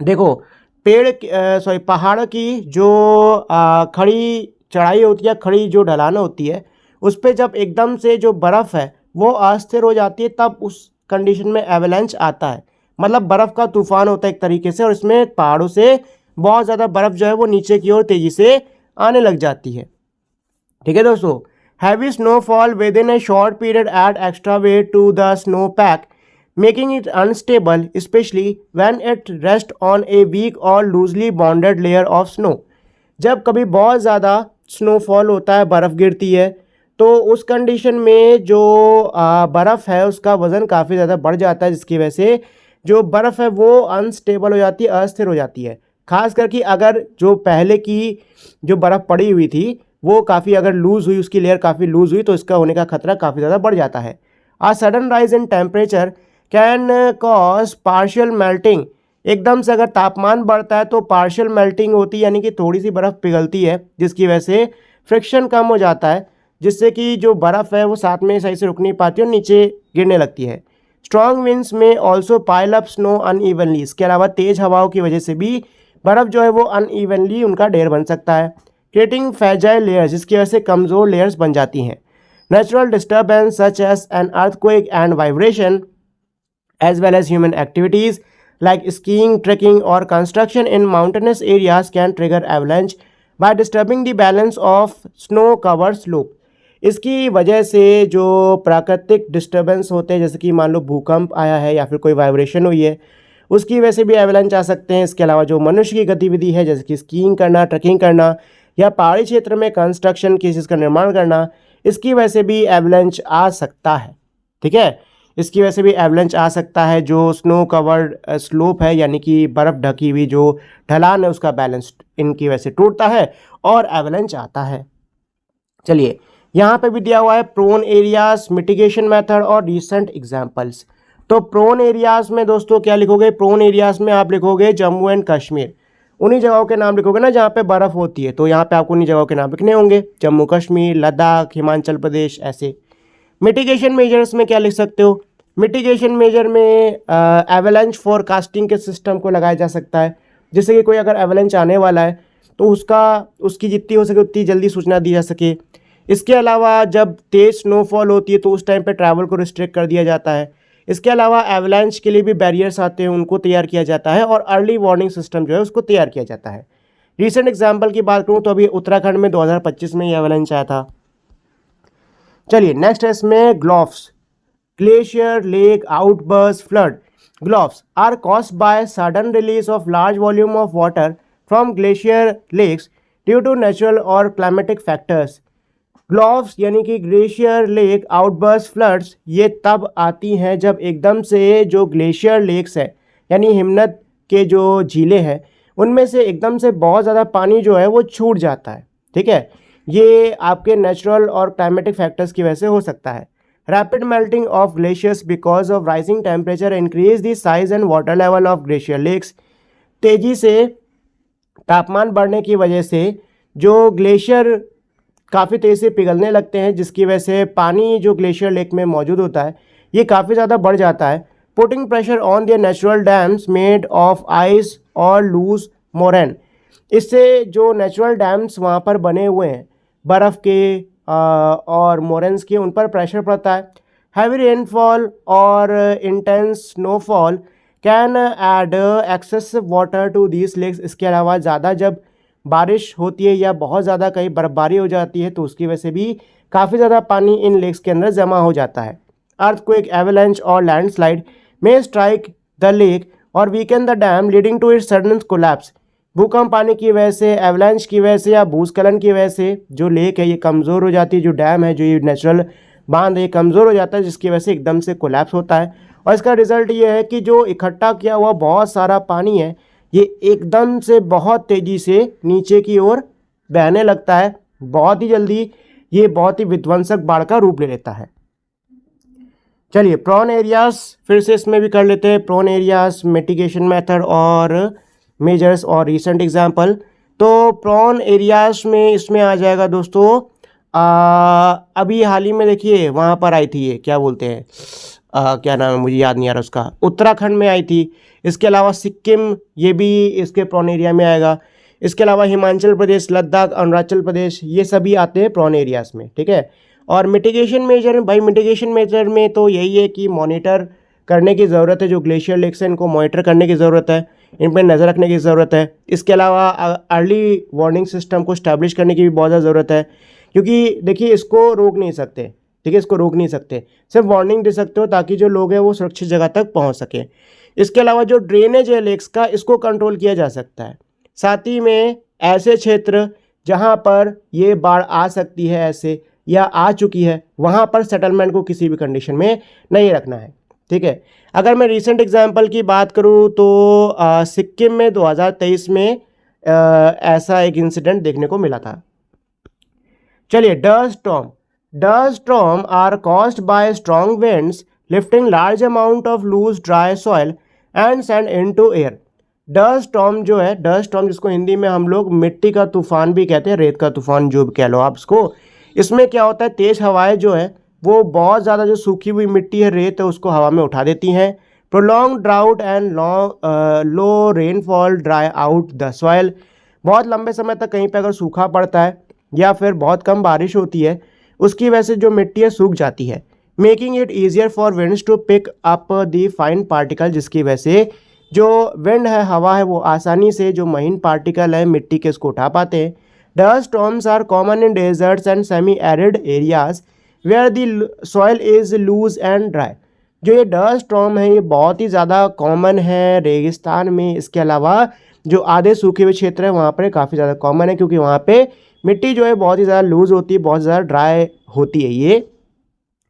Speaker 2: देखो, पहाड़ की जो खड़ी चढ़ाई होती है, खड़ी जो ढलान होती है, उस पर जब एकदम से जो बर्फ़ है वो अस्थिर हो जाती है, तब उस कंडीशन में एवालांच आता है। मतलब बर्फ़ का तूफान होता है एक तरीके से, और इसमें पहाड़ों से बहुत ज़्यादा बर्फ़ जो है वो नीचे की ओर तेज़ी से आने लग जाती है। ठीक है दोस्तों, heavy snowfall within a short period add extra weight to the snow pack making it unstable specially when it rest on a weak और loosely bonded layer of snow. जब कभी बहुत ज़्यादा स्नोफॉल होता है, बर्फ़ गिरती है, तो उस कंडीशन में जो बर्फ़ है उसका वज़न काफ़ी ज़्यादा बढ़ जाता है, जिसकी वजह से जो बर्फ़ है वो अनस्टेबल हो जाती है, अस्थिर हो जाती है। खास करके अगर जो पहले की जो बर्फ़ पड़ी हुई थी वो काफ़ी अगर लूज़ हुई, उसकी लेयर काफ़ी लूज़ हुई, तो इसका होने का खतरा काफ़ी ज़्यादा बढ़ जाता है। A sudden rise in temperature can cause partial melting. एकदम से अगर तापमान बढ़ता है तो पार्शियल मेल्टिंग होती है, यानी कि थोड़ी सी बर्फ़ पिघलती है, जिसकी वजह से फ्रिक्शन कम हो जाता है, जिससे कि जो बर्फ़ है वो साथ में सही से रुक नहीं पाती और नीचे गिरने लगती है। स्ट्रॉन्ग विंड्स में also pile up snow unevenly. इसके अलावा तेज़ हवाओं की वजह से भी बर्फ़ जो है वो अनइवनली उनका ढेर बन सकता है, क्रिएटिंग फ्रेजाइल लेयर्स, जिसकी वजह से कमज़ोर लेयर्स बन जाती हैं। Natural disturbance such as an earthquake and vibration as well as human activities like skiing, trekking or construction in mountainous areas can trigger avalanche by disturbing the balance of snow-covered slope। इसकी वजह से जो प्राकृतिक disturbance होते हैं, जैसे कि मान लो भूकंप आया है या फिर कोई वाइब्रेशन हुई है, उसकी वजह से भी एवलांच आ सकते हैं। इसके अलावा जो मनुष्य की गतिविधि है, जैसे कि स्कीइंग करना, ट्रैकिंग करना या पहाड़ी क्षेत्र में कंस्ट्रक्शन की चीज़ का निर्माण करना, इसकी वजह से भी एवलांच आ सकता है। ठीक है, इसकी वजह से भी एवलांच आ सकता है। जो स्नो कवर्ड स्लोप है, यानी कि बर्फ़ ढकी हुई जो ढलान है, उसका बैलेंस इनकी वजह से टूटता है और एवलांच आता है। चलिए, यहाँ पे भी दिया हुआ है प्रोन एरियाज, मिटिगेशन मेथड और रिसेंट एग्जांपल्स। तो प्रोन एरियाज में दोस्तों क्या लिखोगे? प्रोन एरियाज में आप लिखोगे जम्मू एंड कश्मीर, उन्हीं जगहों के नाम लिखोगे ना जहाँ पे बर्फ़ होती है, तो यहाँ पे आपको उन्हीं जगहों के नाम लिखने होंगे, जम्मू कश्मीर, लद्दाख, हिमाचल प्रदेश, ऐसे। मिटिगेशन मेजर्स में क्या लिख सकते हो? मिटिगेशन मेजर में एवलांच फोरकास्टिंग के सिस्टम को लगाया जा सकता है, जिससे कि कोई अगर एवलांच आने वाला है तो उसकी जितनी हो सके उतनी जल्दी सूचना दी जा सके। इसके अलावा जब तेज़ स्नोफॉल होती है तो उस टाइम पे ट्रैवल को रिस्ट्रिक्ट कर दिया जाता है। इसके अलावा एवलांच के लिए भी बैरियर्स आते हैं, उनको तैयार किया जाता है, और अर्ली वार्निंग सिस्टम जो है उसको तैयार किया जाता है। रिसेंट एग्जाम्पल की बात करूँ तो अभी उत्तराखंड में 2025 में ये एवलांच आया था। चलिए, नेक्स्ट है इसमें GLOFs. Glacier lake outburst flood. GLOFs are caused by sudden release of large volume of water from glacier lakes due to natural और क्लाइमेटिक फैक्टर्स। ग्लोव्स यानी कि ग्लेशियर लेक आउटबर्स्ट फ्लड्स ये तब आती हैं जब एकदम से जो ग्लेशियर लेक्स है, यानी हिमनद के जो झीलें हैं, उनमें से एकदम से बहुत ज़्यादा पानी जो है वो छूट जाता है। ठीक है, ये आपके नेचुरल और क्लाइमेटिक फैक्टर्स की वजह से हो सकता है। Rapid melting of glaciers because of rising temperature increase the size and water level of glacier lakes. तेजी से तापमान बढ़ने की वजह से जो ग्लेशियर काफ़ी तेज़ी से पिघलने लगते हैं, जिसकी वजह से पानी जो ग्लेशियर लेक में मौजूद होता है ये काफ़ी ज़्यादा बढ़ जाता है। Putting pressure on the natural dams made of ice और लूज मोरैन। इससे जो नेचुरल डैम्स वहाँ पर बने हुए हैं बर्फ़ के और मोरेंस के, उन पर प्रेशर पड़ता है। हैवी रेनफॉल और intense snowfall can add excess water to these lakes. इसके अलावा ज़्यादा जब बारिश होती है या बहुत ज़्यादा कहीं बर्फबारी हो जाती है तो उसकी वजह से भी काफ़ी ज़्यादा पानी इन लेक्स के अंदर जमा हो जाता है। अर्थक्वेक, एवलांच और landslide may strike the lake और weaken the dam leading to its sudden collapse. भूकंप आने की वजह से, एवलांच की वजह से या भूस्खलन की वजह से जो लेक है ये कमज़ोर हो जाती है, जो डैम है, जो ये नेचुरल बांध है, ये कमज़ोर हो जाता है, जिसकी वजह से एकदम से कोलैप्स होता है। और इसका रिज़ल्ट ये है कि जो इकट्ठा किया हुआ बहुत सारा पानी है ये एकदम से बहुत तेज़ी से नीचे की ओर बहने लगता है। बहुत ही जल्दी ये बहुत ही विध्वंसक बाढ़ का रूप ले लेता है। चलिए प्रॉन एरियाज फिर से इसमें भी कर लेते हैं। प्रॉन एरियाज, मिटिगेशन मेथड और मेजर्स और रीसेंट एग्जाम्पल। तो प्रॉन एरियाज में इसमें आ जाएगा दोस्तों, अभी हाल ही में देखिए वहाँ पर आई थी, ये क्या बोलते हैं, क्या नाम है मुझे याद नहीं आ रहा उसका, उत्तराखंड में आई थी। इसके अलावा सिक्किम ये भी इसके प्रॉन एरिया में आएगा। इसके अलावा हिमाचल प्रदेश, लद्दाख, अरुणाचल प्रदेश ये सभी आते हैं प्रॉन एरियाज में, ठीक है। और मिटिगेशन मेजर, भाई मिटिगेशन मेजर में तो यही है कि मॉनिटर करने की ज़रूरत है, जो ग्लेशियर लेक्स हैं इनको मॉनिटर करने की ज़रूरत है, इन पर नज़र रखने की ज़रूरत है। इसके अलावा अर्ली वार्निंग सिस्टम को स्टैब्लिश करने की भी बहुत ज़्यादा ज़रूरत है, क्योंकि देखिए इसको रोक नहीं सकते, ठीक है, इसको रोक नहीं सकते, सिर्फ वार्निंग दे सकते हो ताकि जो लोग हैं वो सुरक्षित जगह तक पहुंच सके। इसके अलावा जो ड्रेनेज है लेक्स का, इसको कंट्रोल किया जा सकता है। साथ ही में ऐसे क्षेत्र जहां पर ये बाढ़ आ सकती है ऐसे या आ चुकी है, वहां पर सेटलमेंट को किसी भी कंडीशन में नहीं रखना है, ठीक है। अगर मैं रीसेंट एग्जांपल की बात करूं तो सिक्किम में 2023 में ऐसा एक इंसिडेंट देखने को मिला था। चलिए dust storm. Dust storms are caused by strong winds lifting large amount of loose dry soil and sand into air. Dust storm जो है, डस्ट स्टॉर्म जिसको हिंदी में हम लोग मिट्टी का तूफान भी कहते हैं, रेत का तूफान जो भी कह लो आप इसको, इसमें क्या होता है तेज़ हवाएं जो है वो बहुत ज़्यादा जो सूखी हुई मिट्टी है, रेत है, उसको हवा में उठा देती हैं। Prolong drought and low rainfall dry out the soil. बहुत लंबे समय तक कहीं पर अगर सूखा पड़ता है या फिर बहुत कम बारिश होती है, उसकी वजह से जो मिट्टी है सूख जाती है। Making it easier for winds to pick up the fine particle, जिसकी वजह से जो विंड है, हवा है, वो आसानी से जो महीन पार्टिकल है मिट्टी के उसको उठा पाते हैं। Dust storms are common in deserts and semi arid areas where the soil is loose and dry. जो ये डस्ट स्टॉर्म है ये बहुत ही ज़्यादा कॉमन है रेगिस्तान में। इसके अलावा जो आधे सूखे हुए क्षेत्र है वहाँ पर काफ़ी ज़्यादा कॉमन है, क्योंकि वहाँ पे मिट्टी जो है बहुत ही ज़्यादा लूज होती है, बहुत ज़्यादा ड्राई होती है। ये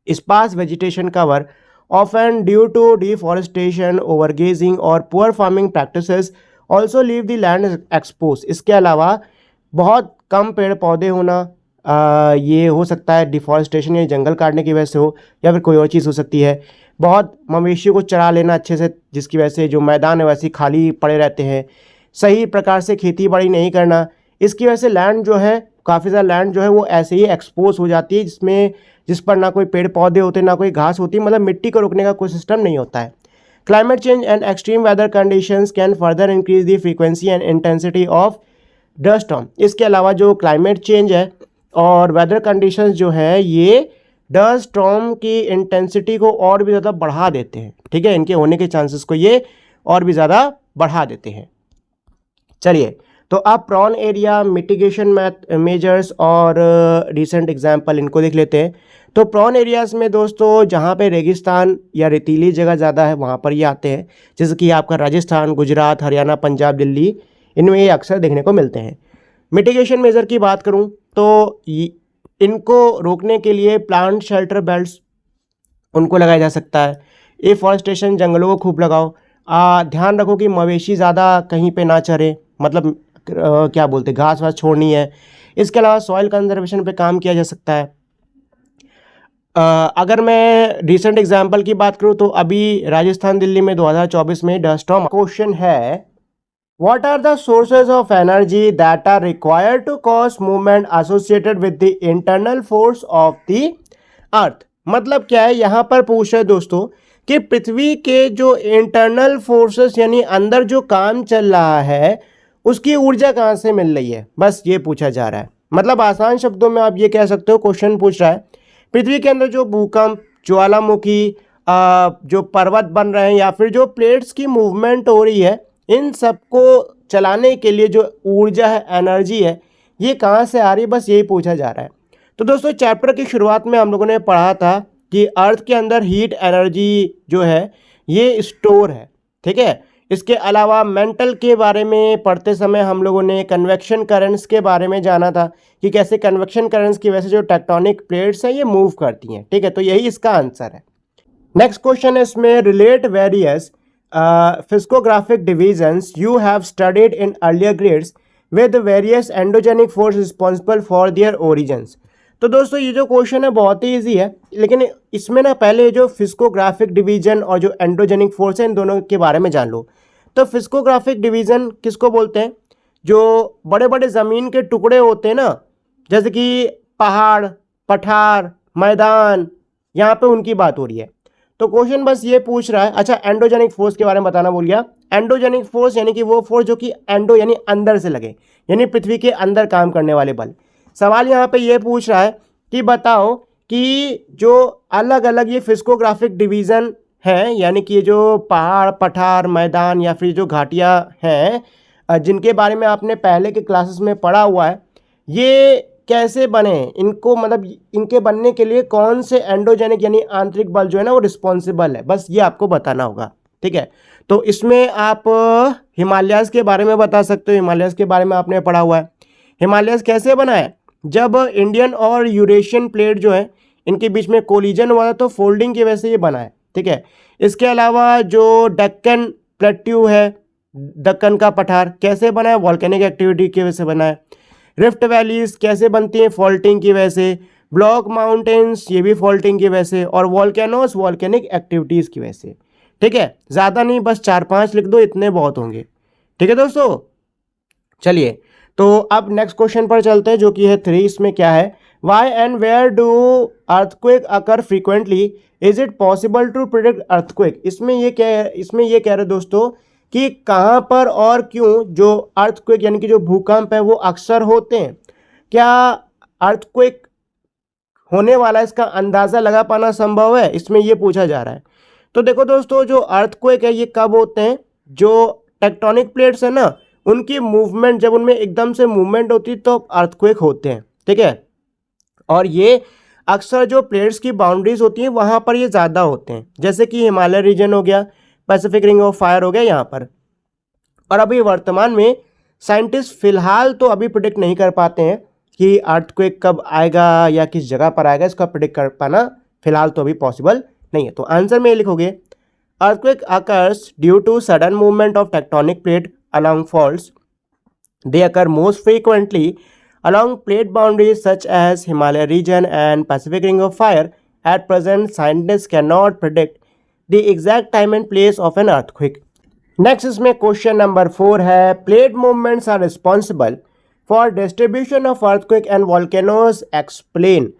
Speaker 2: sparse vegetation cover often due to deforestation, overgrazing और poor farming practices also leave the land expose. इसके अलावा बहुत कम पेड़ पौधे होना, ये हो सकता है डिफॉरेस्टेशन या जंगल काटने की वजह से हो, या फिर कोई और चीज़ हो सकती है। बहुत मवेशियों को चरा लेना अच्छे से, जिसकी वजह से जो मैदान है वैसे खाली पड़े रहते हैं। सही प्रकार से खेती बाड़ी नहीं करना, इसकी वजह से लैंड जो है, काफ़ी ज़्यादा लैंड जो है वो ऐसे ही एक्सपोज हो जाती है, जिस पर ना कोई पेड़ पौधे होते, ना कोई घास होती, मतलब मिट्टी को रोकने का कोई सिस्टम नहीं होता है। Climate change and extreme weather conditions can further increase the frequency and intensity of dust storm. इसके अलावा जो क्लाइमेट चेंज है और वेदर कंडीशंस जो है ये डस्ट स्टॉर्म की इंटेंसिटी को और भी ज़्यादा बढ़ा देते हैं, ठीक है, इनके होने के चांसेस को ये और भी ज़्यादा बढ़ा देते हैं। चलिए तो अब प्रॉन एरिया, मिटिगेशन मेजर्स और रीसेंट एग्जाम्पल इनको देख लेते हैं। तो प्रॉन एरियाज़ में दोस्तों जहाँ पे रेगिस्तान या रेतीली जगह ज़्यादा है वहाँ पर ये आते हैं, जैसे कि आपका राजस्थान, गुजरात, हरियाणा, पंजाब, दिल्ली, इनमें ये अक्सर देखने को मिलते हैं। मिटिगेशन मेजर की बात करूँ तो इनको रोकने के लिए प्लांट शेल्टर बेल्ट्स उनको लगाया जा सकता है। एफॉरेस्टेशन, जंगलों को खूब लगाओ। ध्यान रखो कि मवेशी ज़्यादा कहीं पे ना चरे, मतलब क्या बोलते घास वास छोड़नी है। इसके अलावा सॉइल कंजर्वेशन पे काम किया जा सकता है। अगर मैं रिसेंट एग्जांपल की बात करूं तो अभी राजस्थान दिल्ली में 2024 में डस्ट स्टॉर्म। क्वेश्चन है what are the sources of energy that are required to cause movement associated with the internal force of the earth. मतलब क्या है, यहां पर पूछ रहे दोस्तों कि पृथ्वी के जो इंटरनल फोर्सेस यानी अंदर जो काम चल रहा है उसकी ऊर्जा कहां से मिल रही है, बस ये पूछा जा रहा है। मतलब आसान शब्दों में आप ये कह सकते हो, क्वेश्चन पूछ रहा है पृथ्वी के अंदर जो भूकंप, ज्वालामुखी, जो पर्वत बन रहे हैं या फिर जो प्लेट्स की मूवमेंट हो रही है, इन सबको चलाने के लिए जो ऊर्जा है, एनर्जी है, ये कहाँ से आ रही है, बस यही पूछा जा रहा है। तो दोस्तों चैप्टर की शुरुआत में हम लोगों ने पढ़ा था कि अर्थ के अंदर हीट एनर्जी जो है ये स्टोर है, ठीक है। इसके अलावा मेंटल के बारे में पढ़ते समय हम लोगों ने कन्वेक्शन करंट्स के बारे में जाना था कि कैसे कन्वेक्शन करंट्स की वजह से जो टेक्टोनिक प्लेट्स हैं ये मूव करती हैं, ठीक है। तो यही इसका आंसर है। नेक्स्ट क्वेश्चन है इसमें relate various physiographic divisions you have studied in earlier grades with various endogenic force responsible for their origins. तो दोस्तों ये जो क्वेश्चन है बहुत ही ईजी है, लेकिन इसमें ना पहले जो फिजिकोग्राफिक डिवीजन और जो एंडोजेनिक फोर्स है इन दोनों के बारे में जान लो। तो फिजिकोग्राफिक डिवीजन किसको बोलते हैं? जो बड़े बड़े ज़मीन के टुकड़े होते हैं ना, जैसे कि पहाड़, पठार, मैदान, यहाँ पे उनकी बात हो रही है। तो क्वेश्चन बस ये पूछ रहा है। अच्छा, एंडोजेनिक फोर्स के बारे में बताना भूल गया। एंडोजेनिक फोर्स यानी कि वो फोर्स जो कि एंडो यानी अंदर से लगे, यानी पृथ्वी के अंदर काम करने वाले बल। सवाल यहाँ पे ये पूछ रहा है कि बताओ कि जो अलग अलग ये फिजिकोग्राफिक डिवीज़न हैं, यानी कि ये जो पहाड़, पठार, मैदान या फिर जो घाटियाँ हैं जिनके बारे में आपने पहले के क्लासेस में पढ़ा हुआ है, ये कैसे बने, इनको मतलब इनके बनने के लिए कौन से एंडोजेनिक यानी आंतरिक बल जो है ना वो रिस्पॉन्सिबल है, बस ये आपको बताना होगा, ठीक है। तो इसमें आप हिमालयाज़ के बारे में बता सकते हो। हिमालयाज़ के बारे में आपने पढ़ा हुआ है। हिमालयाज़ कैसे बना है? जब इंडियन और यूरेशियन प्लेट जो है इनके बीच में कोलिजन हुआ था तो फोल्डिंग की वजह से ये बना है, ठीक है। इसके अलावा जो डेक्कन प्लेट्यू है, दक्कन का पठार कैसे बना है? वॉल्केनिक एक्टिविटी की वजह से बना है। रिफ्ट वैलीज कैसे बनती हैं? फॉल्टिंग की वजह से। ब्लॉक माउंटेन्स ये भी फॉल्टिंग की वजह से। और वॉल्केनोस वॉल्केनिक एक्टिविटीज़ की वजह से, ठीक है। ज़्यादा नहीं, बस 4-5 लिख दो, इतने बहुत होंगे, ठीक है दोस्तों। चलिए तो अब नेक्स्ट क्वेश्चन पर चलते हैं जो कि है 3। इसमें क्या है? Why and where do earthquake occur frequently? Is it possible to predict earthquake? इसमें ये कह रहे दोस्तों कि कहाँ पर और क्यों जो अर्थक्वेक यानी कि जो भूकंप है वो अक्सर होते हैं। क्या अर्थक्वेक होने वाला है इसका अंदाज़ा लगा पाना संभव है? इसमें ये पूछा जा रहा है। तो देखो दोस्तों, जो अर्थक्वेक है ये कब होते हैं? जो टेक्टोनिक प्लेट्स है ना उनकी मूवमेंट, जब उनमें एकदम से मूवमेंट होती है तो अर्थक्वेक होते हैं, ठीक है। और ये अक्सर जो प्लेट्स की बाउंड्रीज होती हैं वहाँ पर ये ज़्यादा होते हैं, जैसे कि हिमालय रीजन हो गया, पैसिफिक रिंग ऑफ फायर हो गया यहाँ पर। और अभी वर्तमान में साइंटिस्ट फिलहाल तो अभी प्रिडिक्ट नहीं कर पाते हैं कि अर्थक्वेक कब आएगा या किस जगह पर आएगा, इसका प्रिडिक्ट कर पाना फिलहाल तो अभी पॉसिबल नहीं है। तो आंसर में लिखोगे earthquake occurs due to sudden movement of tectonic plate along faults. They occur most frequently along plate boundaries such as Himalaya region and Pacific Ring of Fire. At present, scientists cannot predict the exact time and place of an earthquake. Next इसमें question number 4 है plate movements are responsible for distribution of earthquake and volcanoes. Explain.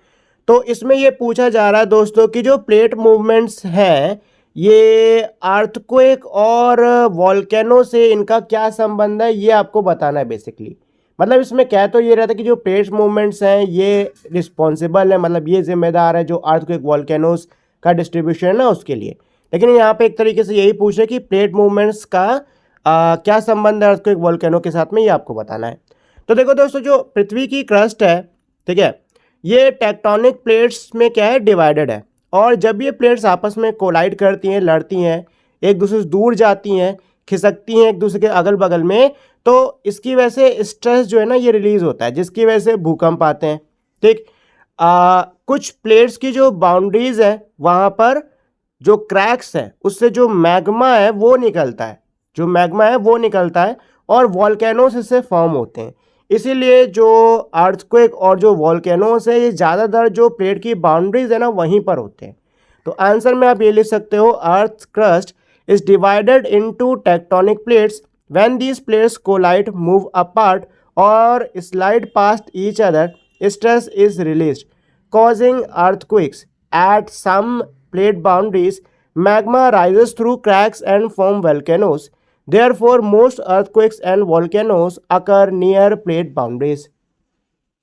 Speaker 2: तो इसमें ये पूछा जा रहा है दोस्तों कि जो प्लेट मूवमेंट्स हैं ये अर्थक्वेक और वॉल्केनो से इनका क्या संबंध है, ये आपको बताना है बेसिकली। मतलब इसमें कह तो ये रहता है कि जो प्लेट मूवमेंट्स हैं ये रिस्पॉन्सिबल है, मतलब ये जिम्मेदार है जो अर्थक्वेक वॉल्केनोस का डिस्ट्रीब्यूशन है ना उसके लिए। लेकिन यहाँ पे एक तरीके से यही पूछ रहे कि प्लेट मूवमेंट्स का क्या संबंध है अर्थक्वेक वॉल्केनो के साथ में, ये आपको बताना है। तो देखो दोस्तों, जो पृथ्वी की क्रस्ट है, ठीक है, ये टेक्टोनिक प्लेट्स में क्या है, डिवाइडेड है। और जब ये प्लेट्स आपस में कोलाइड करती हैं, लड़ती हैं, एक दूसरे से दूर जाती हैं, खिसकती हैं एक दूसरे के अगल बगल में, तो इसकी वजह से स्ट्रेस जो है ना ये रिलीज होता है, जिसकी वजह से भूकंप आते हैं, ठीक। कुछ प्लेट्स की जो बाउंड्रीज है वहाँ पर जो क्रैक्स है उससे जो मैग्मा है वो निकलता है, और वॉल्केनोस इससे फॉर्म होते हैं। इसीलिए जो अर्थक्वेक और जो वॉल्केनोस है ये ज़्यादातर जो प्लेट की बाउंड्रीज है ना वहीं पर होते हैं। तो आंसर में आप ये लिख सकते हो, earth crust is divided into tectonic plates when these plates collide, move apart और slide past each other, stress is released causing earthquakes at some plate boundaries. Magma rises through cracks and form volcanoes. Therefore, most earthquakes and volcanoes occur near plate boundaries.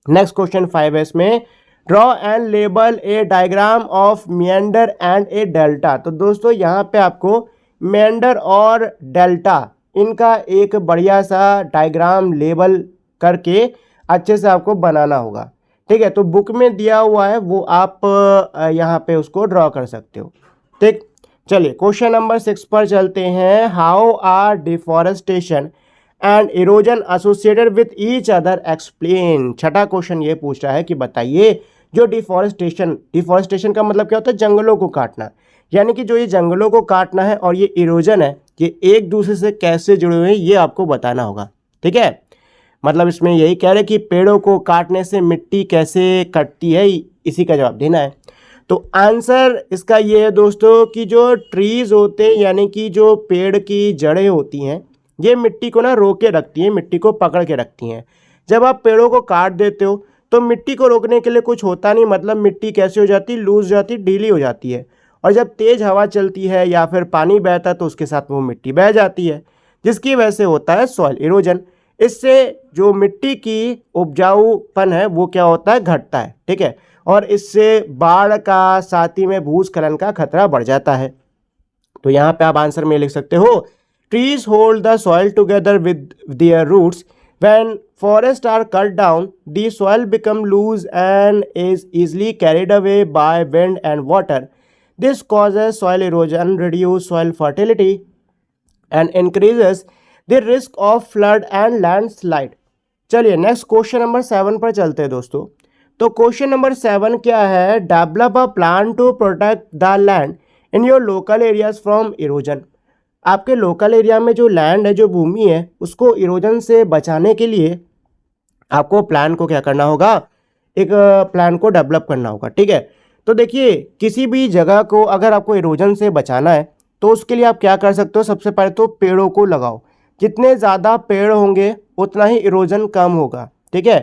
Speaker 2: Next question 5 है इसमें, draw and label a diagram of meander and a delta. तो दोस्तों यहाँ पे आपको meander और delta इनका एक बढ़िया सा डायग्राम लेबल करके अच्छे से आपको बनाना होगा। ठीक है, तो बुक में दिया हुआ है वो आप यहाँ पे उसको ड्रॉ कर सकते हो। ठीक, चलिए क्वेश्चन नंबर 6 पर चलते हैं। How are deforestation and erosion associated with each other, explain. छठा क्वेश्चन ये पूछ रहा है कि बताइए जो डिफॉरेस्टेशन का मतलब क्या होता है, जंगलों को काटना, यानी कि जो ये जंगलों को काटना है और ये इरोजन है ये एक दूसरे से कैसे जुड़े हुए हैं ये आपको बताना होगा। ठीक है, मतलब इसमें यही कह रहे कि पेड़ों को काटने से मिट्टी कैसे कटती है, इसी का जवाब देना है। तो आंसर इसका ये है दोस्तों कि जो ट्रीज़ होते हैं यानी कि जो पेड़ की जड़ें होती हैं ये मिट्टी को ना रोके रखती हैं, मिट्टी को पकड़ के रखती हैं। जब आप पेड़ों को काट देते हो तो मिट्टी को रोकने के लिए कुछ होता नहीं, मतलब मिट्टी कैसे हो जाती, लूज हो जाती, ढीली हो जाती है। और जब तेज़ हवा चलती है या फिर पानी बहता है तो उसके साथ वो मिट्टी बह जाती है, जिसकी वजह से होता है सॉइल इरोजन। इससे जो मिट्टी की उपजाऊपन है वो क्या होता है, घटता है। ठीक है, और इससे बाढ़ का साथ ही में भूस्खलन का खतरा बढ़ जाता है। तो यहाँ पे आप आंसर में लिख सकते हो, trees hold the soil together with their roots, when forest are cut down the soil become loose and is easily carried away by wind and water. This causes soil erosion, reduce soil fertility and increases the risk of flood and landslide. चलिए next question number 7 पर चलते हैं दोस्तों। तो question number 7 क्या है, develop a plan to protect the land in your local areas from erosion. आपके local area में जो लैंड है, जो भूमि है, उसको इरोजन से बचाने के लिए आपको प्लान को क्या करना होगा, एक प्लान को डेवलप करना होगा। ठीक है, तो देखिए किसी भी जगह को अगर आपको इरोजन से बचाना है तो उसके लिए आप क्या कर सकते हो, सबसे पहले तो पेड़ों को लगाओ। जितने ज़्यादा पेड़ होंगे उतना ही इरोजन कम होगा। ठीक है,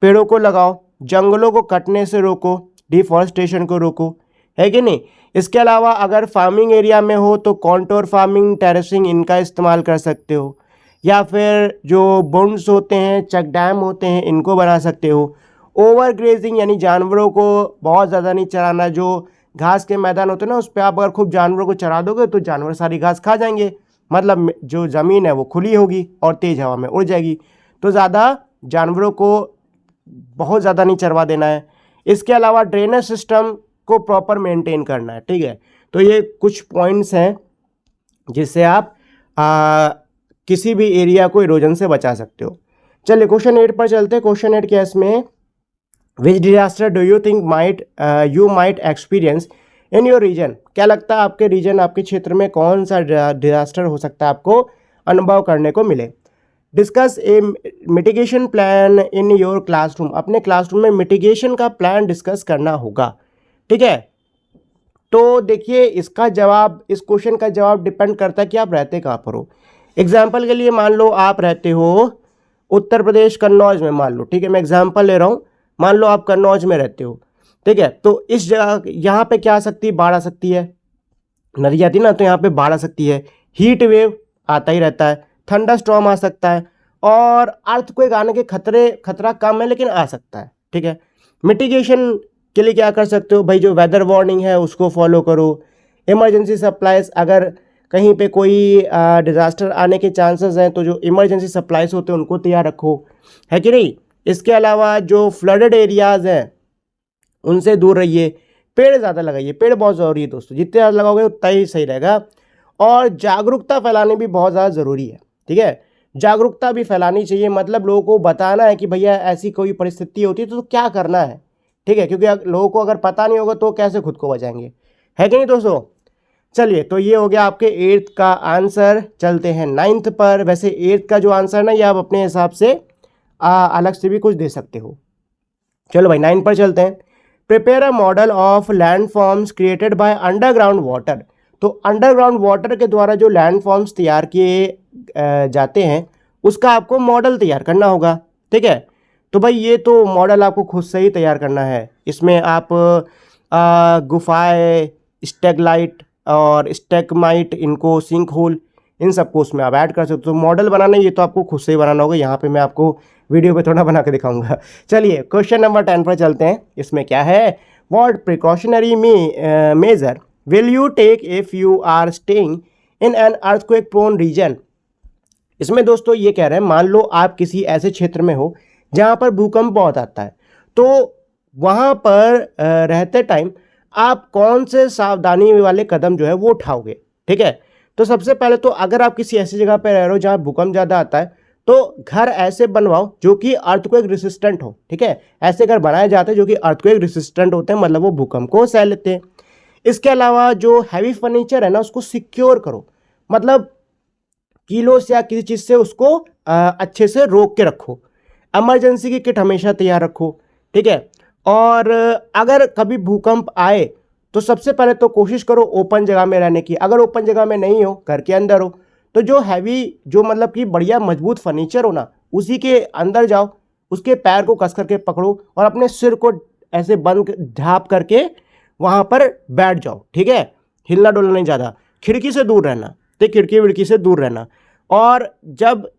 Speaker 2: पेड़ों को लगाओ, जंगलों को कटने से रोको, डिफॉरेस्टेशन को रोको, है कि नहीं। इसके अलावा अगर फार्मिंग एरिया में हो तो कॉन्टोर फार्मिंग, टेरेसिंग इनका इस्तेमाल कर सकते हो, या फिर जो बुंड्स होते हैं, चेक डैम होते हैं, इनको बना सकते हो। ओवर ग्रेजिंग यानी जानवरों को बहुत ज़्यादा नहीं चराना, जो घास के मैदान होते हैं ना उस पर आप अगर खूब जानवरों को चरा दोगे तो जानवर सारी घास खा जाएंगे, मतलब जो ज़मीन है वो खुली होगी और तेज़ हवा में उड़ जाएगी। तो ज़्यादा जानवरों को बहुत ज़्यादा नहीं चरवा देना है। इसके अलावा ड्रेनेज सिस्टम को प्रॉपर मेंटेन करना है। ठीक है, तो ये कुछ पॉइंट्स हैं जिससे आप किसी भी एरिया को इरोजन से बचा सकते हो। चलिए क्वेश्चन 8 पर चलते हैं। क्वेश्चन 8 क्या है इसमें, which disaster do you think you might experience in your region. क्या लगता है आपके रीजन, आपके क्षेत्र में कौन सा डिजास्टर हो सकता है आपको अनुभव करने को मिले। Discuss A mitigation plan in your classroom. अपने क्लासरूम में मिटिगेशन का प्लान डिस्कस करना होगा। ठीक है, तो देखिए इसका जवाब, इस क्वेश्चन का जवाब डिपेंड करता है कि आप रहते कहाँ पर हो। एग्जाम्पल के लिए मान लो आप रहते हो उत्तर प्रदेश कन्नौज में, मान लो। ठीक है, मैं एग्जाम्पल ले रहा हूँ, मान लो आप कन्नौज में रहते हो। ठीक है, तो इस जगह यहाँ पे क्या आ सकती है, बाढ़ आ सकती है, नदी आती है ना, तो यहाँ पे बाढ़ आ सकती है, हीट वेव आता ही रहता है, थंडर स्टॉर्म आ सकता है, और अर्थक्वेक आने के खतरा कम है लेकिन आ सकता है। ठीक है, मिटिगेशन के लिए क्या कर सकते हो भाई, जो वेदर वार्निंग है उसको फॉलो करो। इमरजेंसी सप्लाईज, अगर कहीं पे कोई डिज़ास्टर आने के चांसेस हैं तो जो इमरजेंसी सप्लाईज होते हैं उनको तैयार रखो, है कि नहीं। इसके अलावा जो फ्लडेड एरियाज़ हैं उनसे दूर रहिए, पेड़ ज़्यादा लगाइए, पेड़ बहुत ज़रूरी है दोस्तों, जितने ज़्यादा लगाओगे उतना ही सही रहेगा। और जागरूकता फैलानी भी बहुत ज़्यादा ज़रूरी है। ठीक है, जागरूकता भी फैलानी चाहिए, मतलब लोगों को बताना है कि भैया ऐसी कोई परिस्थिति होती है तो क्या करना है। ठीक है, क्योंकि लोगों को अगर पता नहीं होगा तो कैसे खुद को बचाएंगे, है कि नहीं दोस्तों। चलिए, तो ये हो गया आपके 8th का आंसर। चलते हैं 9th पर। वैसे 8th का जो आंसर ना ये आप अपने हिसाब से अलग से भी कुछ दे सकते हो। चलो भाई 9 पर चलते हैं। Prepare a model of landforms created by underground water. तो अंडरग्राउंड वाटर के द्वारा जो लैंडफॉर्म्स तैयार किए जाते हैं उसका आपको मॉडल तैयार करना होगा। ठीक है, तो भाई ये तो मॉडल आपको खुद से ही तैयार करना है। इसमें आप गुफाएं, स्टेगलाइट और स्टेगमाइट, इनको सिंक होल, इन सबको उसमें आप ऐड कर सकते हो। तो मॉडल बनाना ये तो आपको खुद से ही बनाना होगा। यहाँ पे मैं आपको वीडियो पे थोड़ा बना के दिखाऊंगा। चलिए क्वेश्चन नंबर 10 पर चलते हैं। इसमें क्या है, what precautionary measure will you take if you are staying in an earthquake prone region. इसमें दोस्तों ये कह रहे हैं, मान लो आप किसी ऐसे क्षेत्र में हो जहाँ पर भूकंप बहुत आता है, तो वहाँ पर रहते टाइम आप कौन से सावधानी वाले कदम जो है वो उठाओगे। ठीक है, तो सबसे पहले तो अगर आप किसी ऐसी जगह पर रह रहे हो जहाँ भूकंप ज़्यादा आता है तो घर ऐसे बनवाओ जो कि अर्थक्वेक रेसिस्टेंट हो। ठीक है, ऐसे घर बनाए जाते हैं जो कि अर्थक्वेक रेसिस्टेंट होते हैं, मतलब वो भूकंप को सह लेते हैं। इसके अलावा जो हैवी फर्नीचर है ना उसको सिक्योर करो, मतलब कीलों से या किसी चीज़ से उसको अच्छे से रोक के रखो। इमरजेंसी की किट हमेशा तैयार रखो। ठीक है, और अगर कभी भूकंप आए तो सबसे पहले तो कोशिश करो ओपन जगह में रहने की। अगर ओपन जगह में नहीं हो, घर के अंदर हो, तो जो हैवी, जो मतलब कि बढ़िया मजबूत फर्नीचर हो ना, उसी के अंदर जाओ, उसके पैर को कस करके पकड़ो और अपने सिर को ऐसे बंद ढाप करके वहाँ पर बैठ जाओ। ठीक है, हिलना डुलना नहीं ज़्यादा, खिड़की से दूर रहना। ठीक, खिड़की विड़की से दूर रहना। और जब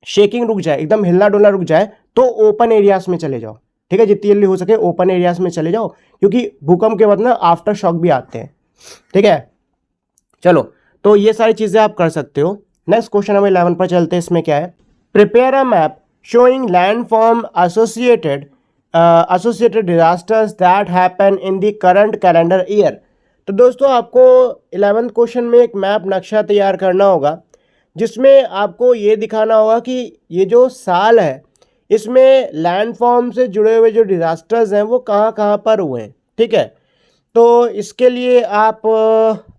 Speaker 2: शेकिंग रुक जाए, एकदम हिलना डुलना रुक जाए, तो ओपन एरियाज में चले जाओ। ठीक है, जितनी जल्दी हो सके ओपन एरियाज में चले जाओ, क्योंकि भूकंप के बाद ना आफ्टर शॉक भी आते हैं। ठीक है, चलो तो ये सारी चीज़ें आप कर सकते हो। नेक्स्ट क्वेश्चन नंबर 11 पर चलते हैं। इसमें क्या है, prepare a map showing landform associated disasters that happen in the current calendar year। तो दोस्तों आपको 11th क्वेश्चन में एक मैप, नक्शा तैयार करना होगा जिसमें आपको ये दिखाना होगा कि ये जो साल है इसमें लैंडफॉर्म से जुड़े हुए जो डिजास्टर्स हैं वो कहाँ कहाँ पर हुए हैं। ठीक है, तो इसके लिए आप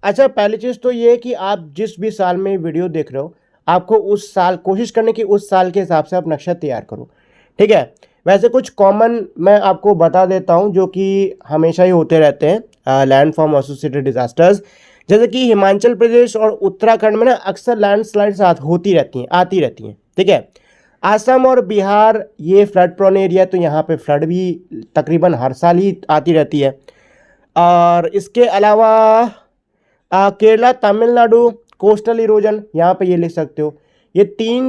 Speaker 2: अच्छा, पहली चीज़ तो ये कि आप जिस भी साल में वीडियो देख रहे हो आपको उस साल कोशिश करने की उस साल के हिसाब से आप नक्शा तैयार करो। ठीक है, वैसे कुछ कॉमन मैं आपको बता देता हूँ जो कि हमेशा ही होते रहते हैं लैंडफॉर्म एसोसिएटेड डिजास्टर्स। जैसे कि हिमाचल प्रदेश और उत्तराखंड में ना अक्सर लैंडस्लाइड्स आती रहती हैं। ठीक है, असम और बिहार ये फ्लड प्रोन एरिया, तो यहाँ पे फ्लड भी तकरीबन हर साल ही आती रहती है। और इसके अलावा केरला, तमिलनाडु कोस्टल इरोजन, यहाँ पे ये लिख सकते हो। ये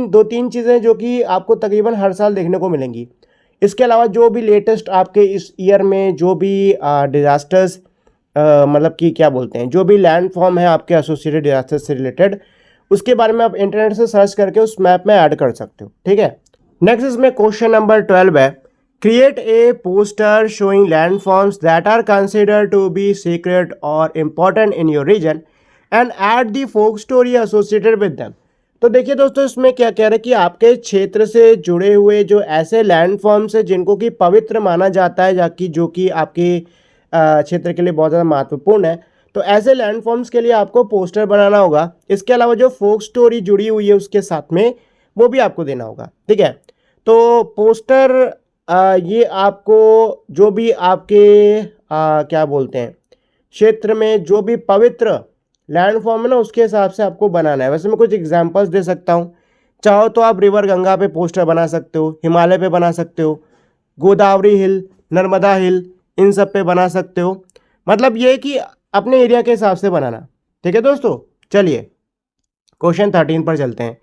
Speaker 2: दो तीन चीज़ें जो कि आपको तकरीबन हर साल देखने को मिलेंगी। इसके अलावा जो भी लेटेस्ट आपके इस ईयर में जो भी डिज़ास्टर्स मतलब कि क्या बोलते हैं, जो भी लैंडफॉर्म है आपके एसोसिएटेड डिजास्टर्स से रिलेटेड, उसके बारे में आप इंटरनेट से सर्च करके उस मैप में ऐड कर सकते हो। ठीक है, नेक्स्ट इसमें क्वेश्चन नंबर 12 है, create a poster showing landforms that are considered to be secret और important in your region and add the folk story associated with them. तो देखिए दोस्तों इसमें क्या कह रहे हैं कि आपके क्षेत्र से जुड़े हुए जो ऐसे लैंडफॉर्म्स हैं जिनको कि पवित्र माना जाता है, जो कि आपके क्षेत्र के लिए बहुत ज़्यादा महत्वपूर्ण है, तो ऐसे लैंडफॉर्म्स के लिए आपको पोस्टर बनाना होगा। इसके अलावा जो फोक स्टोरी जुड़ी हुई है उसके साथ में वो भी आपको देना होगा। ठीक है, तो पोस्टर ये आपको जो भी आपके क्या बोलते हैं क्षेत्र में जो भी पवित्र लैंडफॉर्म है ना उसके हिसाब से आपको बनाना है। वैसे मैं कुछ एग्जांपल्स दे सकता हूँ। चाहो तो आप रिवर गंगा पे पोस्टर बना सकते हो, हिमालय पे बना सकते हो, गोदावरी हिल, नर्मदा हिल, इन सब पे बना सकते हो। मतलब ये कि अपने एरिया के हिसाब से बनाना। ठीक है दोस्तों, चलिए क्वेश्चन 13 पर चलते हैं।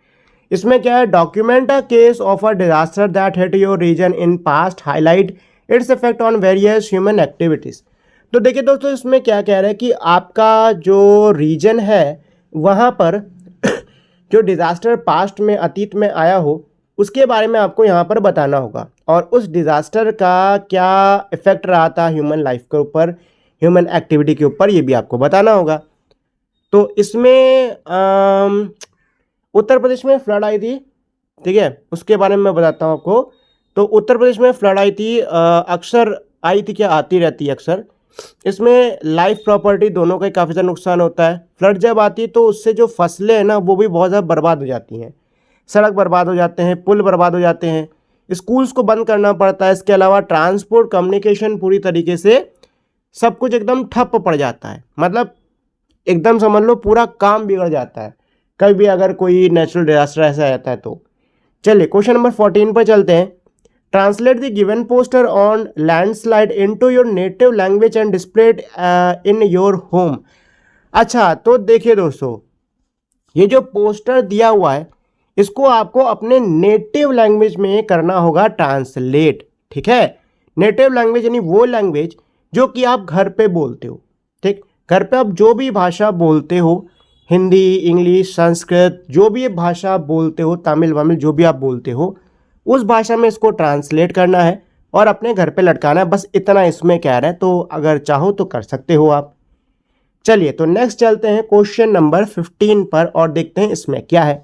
Speaker 2: इसमें क्या है, document a case of a disaster that hit your region in past, highlight its effect on various human activities. तो देखिए दोस्तों इसमें क्या कह रहा है कि आपका जो रीजन है वहाँ पर जो डिज़ास्टर पास्ट में, अतीत में आया हो, उसके बारे में आपको यहाँ पर बताना होगा और उस डिज़ास्टर का क्या इफ़ेक्ट रहा था ह्यूमन लाइफ के ऊपर, ह्यूमन एक्टिविटी के ऊपर, ये भी आपको बताना होगा। तो इसमें उत्तर प्रदेश में फ्लड आई थी। ठीक है, उसके बारे में मैं बताता हूँ आपको। तो उत्तर प्रदेश में फ्लड आई थी, अक्सर आई थी, क्या आती रहती है अक्सर। इसमें लाइफ प्रॉपर्टी दोनों का काफ़ी ज़्यादा नुकसान होता है। फ्लड जब आती है तो उससे जो फसलें हैं ना वो भी बहुत ज़्यादा बर्बाद हो जाती हैं। सड़क बर्बाद हो जाते हैं, पुल बर्बाद हो जाते हैं, स्कूल्स को बंद करना पड़ता है। इसके अलावा ट्रांसपोर्ट कम्युनिकेशन पूरी तरीके से सब कुछ एकदम ठप पड़ जाता है, मतलब एकदम समझ लो पूरा काम बिगड़ जाता है कभी भी अगर कोई नेचुरल डिजास्टर ऐसा आता है तो। चलिए क्वेश्चन नंबर 14 पर चलते हैं। Translate the given poster on landslide into your native language and display it in your home. अच्छा, तो देखिए दोस्तों, ये जो पोस्टर दिया हुआ है इसको आपको अपने नेटिव लैंग्वेज में करना होगा ट्रांसलेट, ठीक है। नेटिव लैंग्वेज यानी वो लैंग्वेज जो कि आप घर पे बोलते हो, ठीक। घर पे आप जो भी भाषा बोलते हो, हिंदी, इंग्लिश, संस्कृत, जो भी भाषा बोलते हो, तमिल वमिल जो भी आप बोलते हो, उस भाषा में इसको ट्रांसलेट करना है और अपने घर पे लटकाना है। बस इतना इसमें कह रहे हैं, तो अगर चाहो तो कर सकते हो आप। चलिए तो नेक्स्ट चलते हैं क्वेश्चन नंबर 15 पर और देखते हैं इसमें क्या है।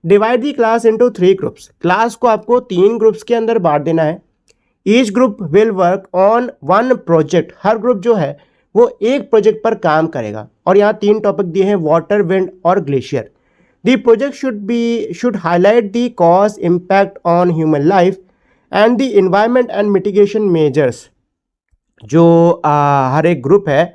Speaker 2: डिवाइड दी क्लास इनटू 3 ग्रुप्स। क्लास को आपको 3 ग्रुप्स के अंदर बांट देना है। Each group will work on 1 project. Her group जो है वो एक प्रोजेक्ट पर काम करेगा और यहाँ 3 टॉपिक दिए हैं, वाटर, विंड और glacier. The project should highlight the cause, impact on human life and the environment and mitigation measures. जो हर एक ग्रुप है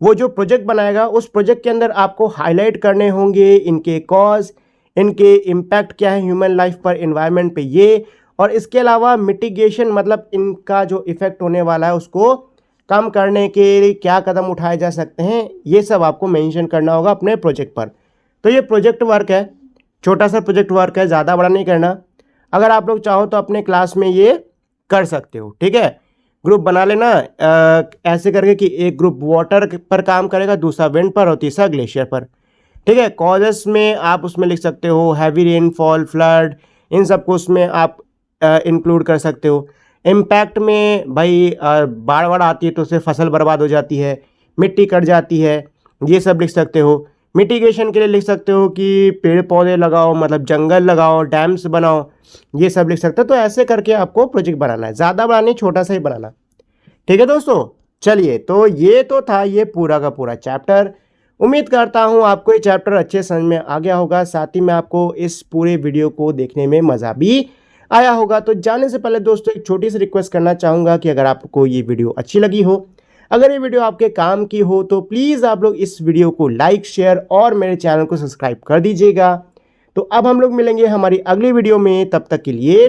Speaker 2: वो जो प्रोजेक्ट बनाएगा उस प्रोजेक्ट के अंदर आपको हाईलाइट करने होंगे इनके कॉज, इनके इम्पैक्ट क्या है ह्यूमन लाइफ पर, एनवायरनमेंट पे ये, और इसके अलावा मिटिगेशन मतलब इनका जो इफेक्ट होने वाला है उसको कम करने के लिए क्या कदम उठाए जा सकते हैं, ये सब आपको मेंशन करना होगा अपने प्रोजेक्ट पर। तो ये प्रोजेक्ट वर्क है, छोटा सा प्रोजेक्ट वर्क है, ज़्यादा बड़ा नहीं करना। अगर आप लोग चाहो तो अपने क्लास में ये कर सकते हो, ठीक है। ग्रुप बना लेना ऐसे करके कि एक ग्रुप वाटर पर काम करेगा, दूसरा विंड पर और तीसरा ग्लेशियर पर, ठीक है। कॉजेस में आप उसमें लिख सकते हो हैवी रेनफॉल, फ्लड, इन सब को उसमें आप इंक्लूड कर सकते हो। इम्पैक्ट में भाई बाढ़ वाढ़ आती है तो उससे फसल बर्बाद हो जाती है, मिट्टी कट जाती है, ये सब लिख सकते हो। मिटिगेशन के लिए लिख सकते हो कि पेड़ पौधे लगाओ, मतलब जंगल लगाओ, डैम्स बनाओ, ये सब लिख सकते हो। तो ऐसे करके आपको प्रोजेक्ट बनाना है, ज़्यादा बड़ा नहीं, छोटा सा ही बनाना, ठीक है दोस्तों। चलिए तो ये तो था ये पूरा का पूरा चैप्टर। उम्मीद करता हूँ आपको ये चैप्टर अच्छे समझ में आ गया होगा, साथ ही में आपको इस पूरे वीडियो को देखने में मज़ा भी आया होगा। तो जाने से पहले दोस्तों एक छोटी सी रिक्वेस्ट करना चाहूँगा कि अगर आपको ये वीडियो अच्छी लगी हो, अगर ये वीडियो आपके काम की हो, तो प्लीज़ आप लोग इस वीडियो को लाइक, शेयर और मेरे चैनल को सब्सक्राइब कर दीजिएगा। तो अब हम लोग मिलेंगे हमारी अगली वीडियो में, तब तक के लिए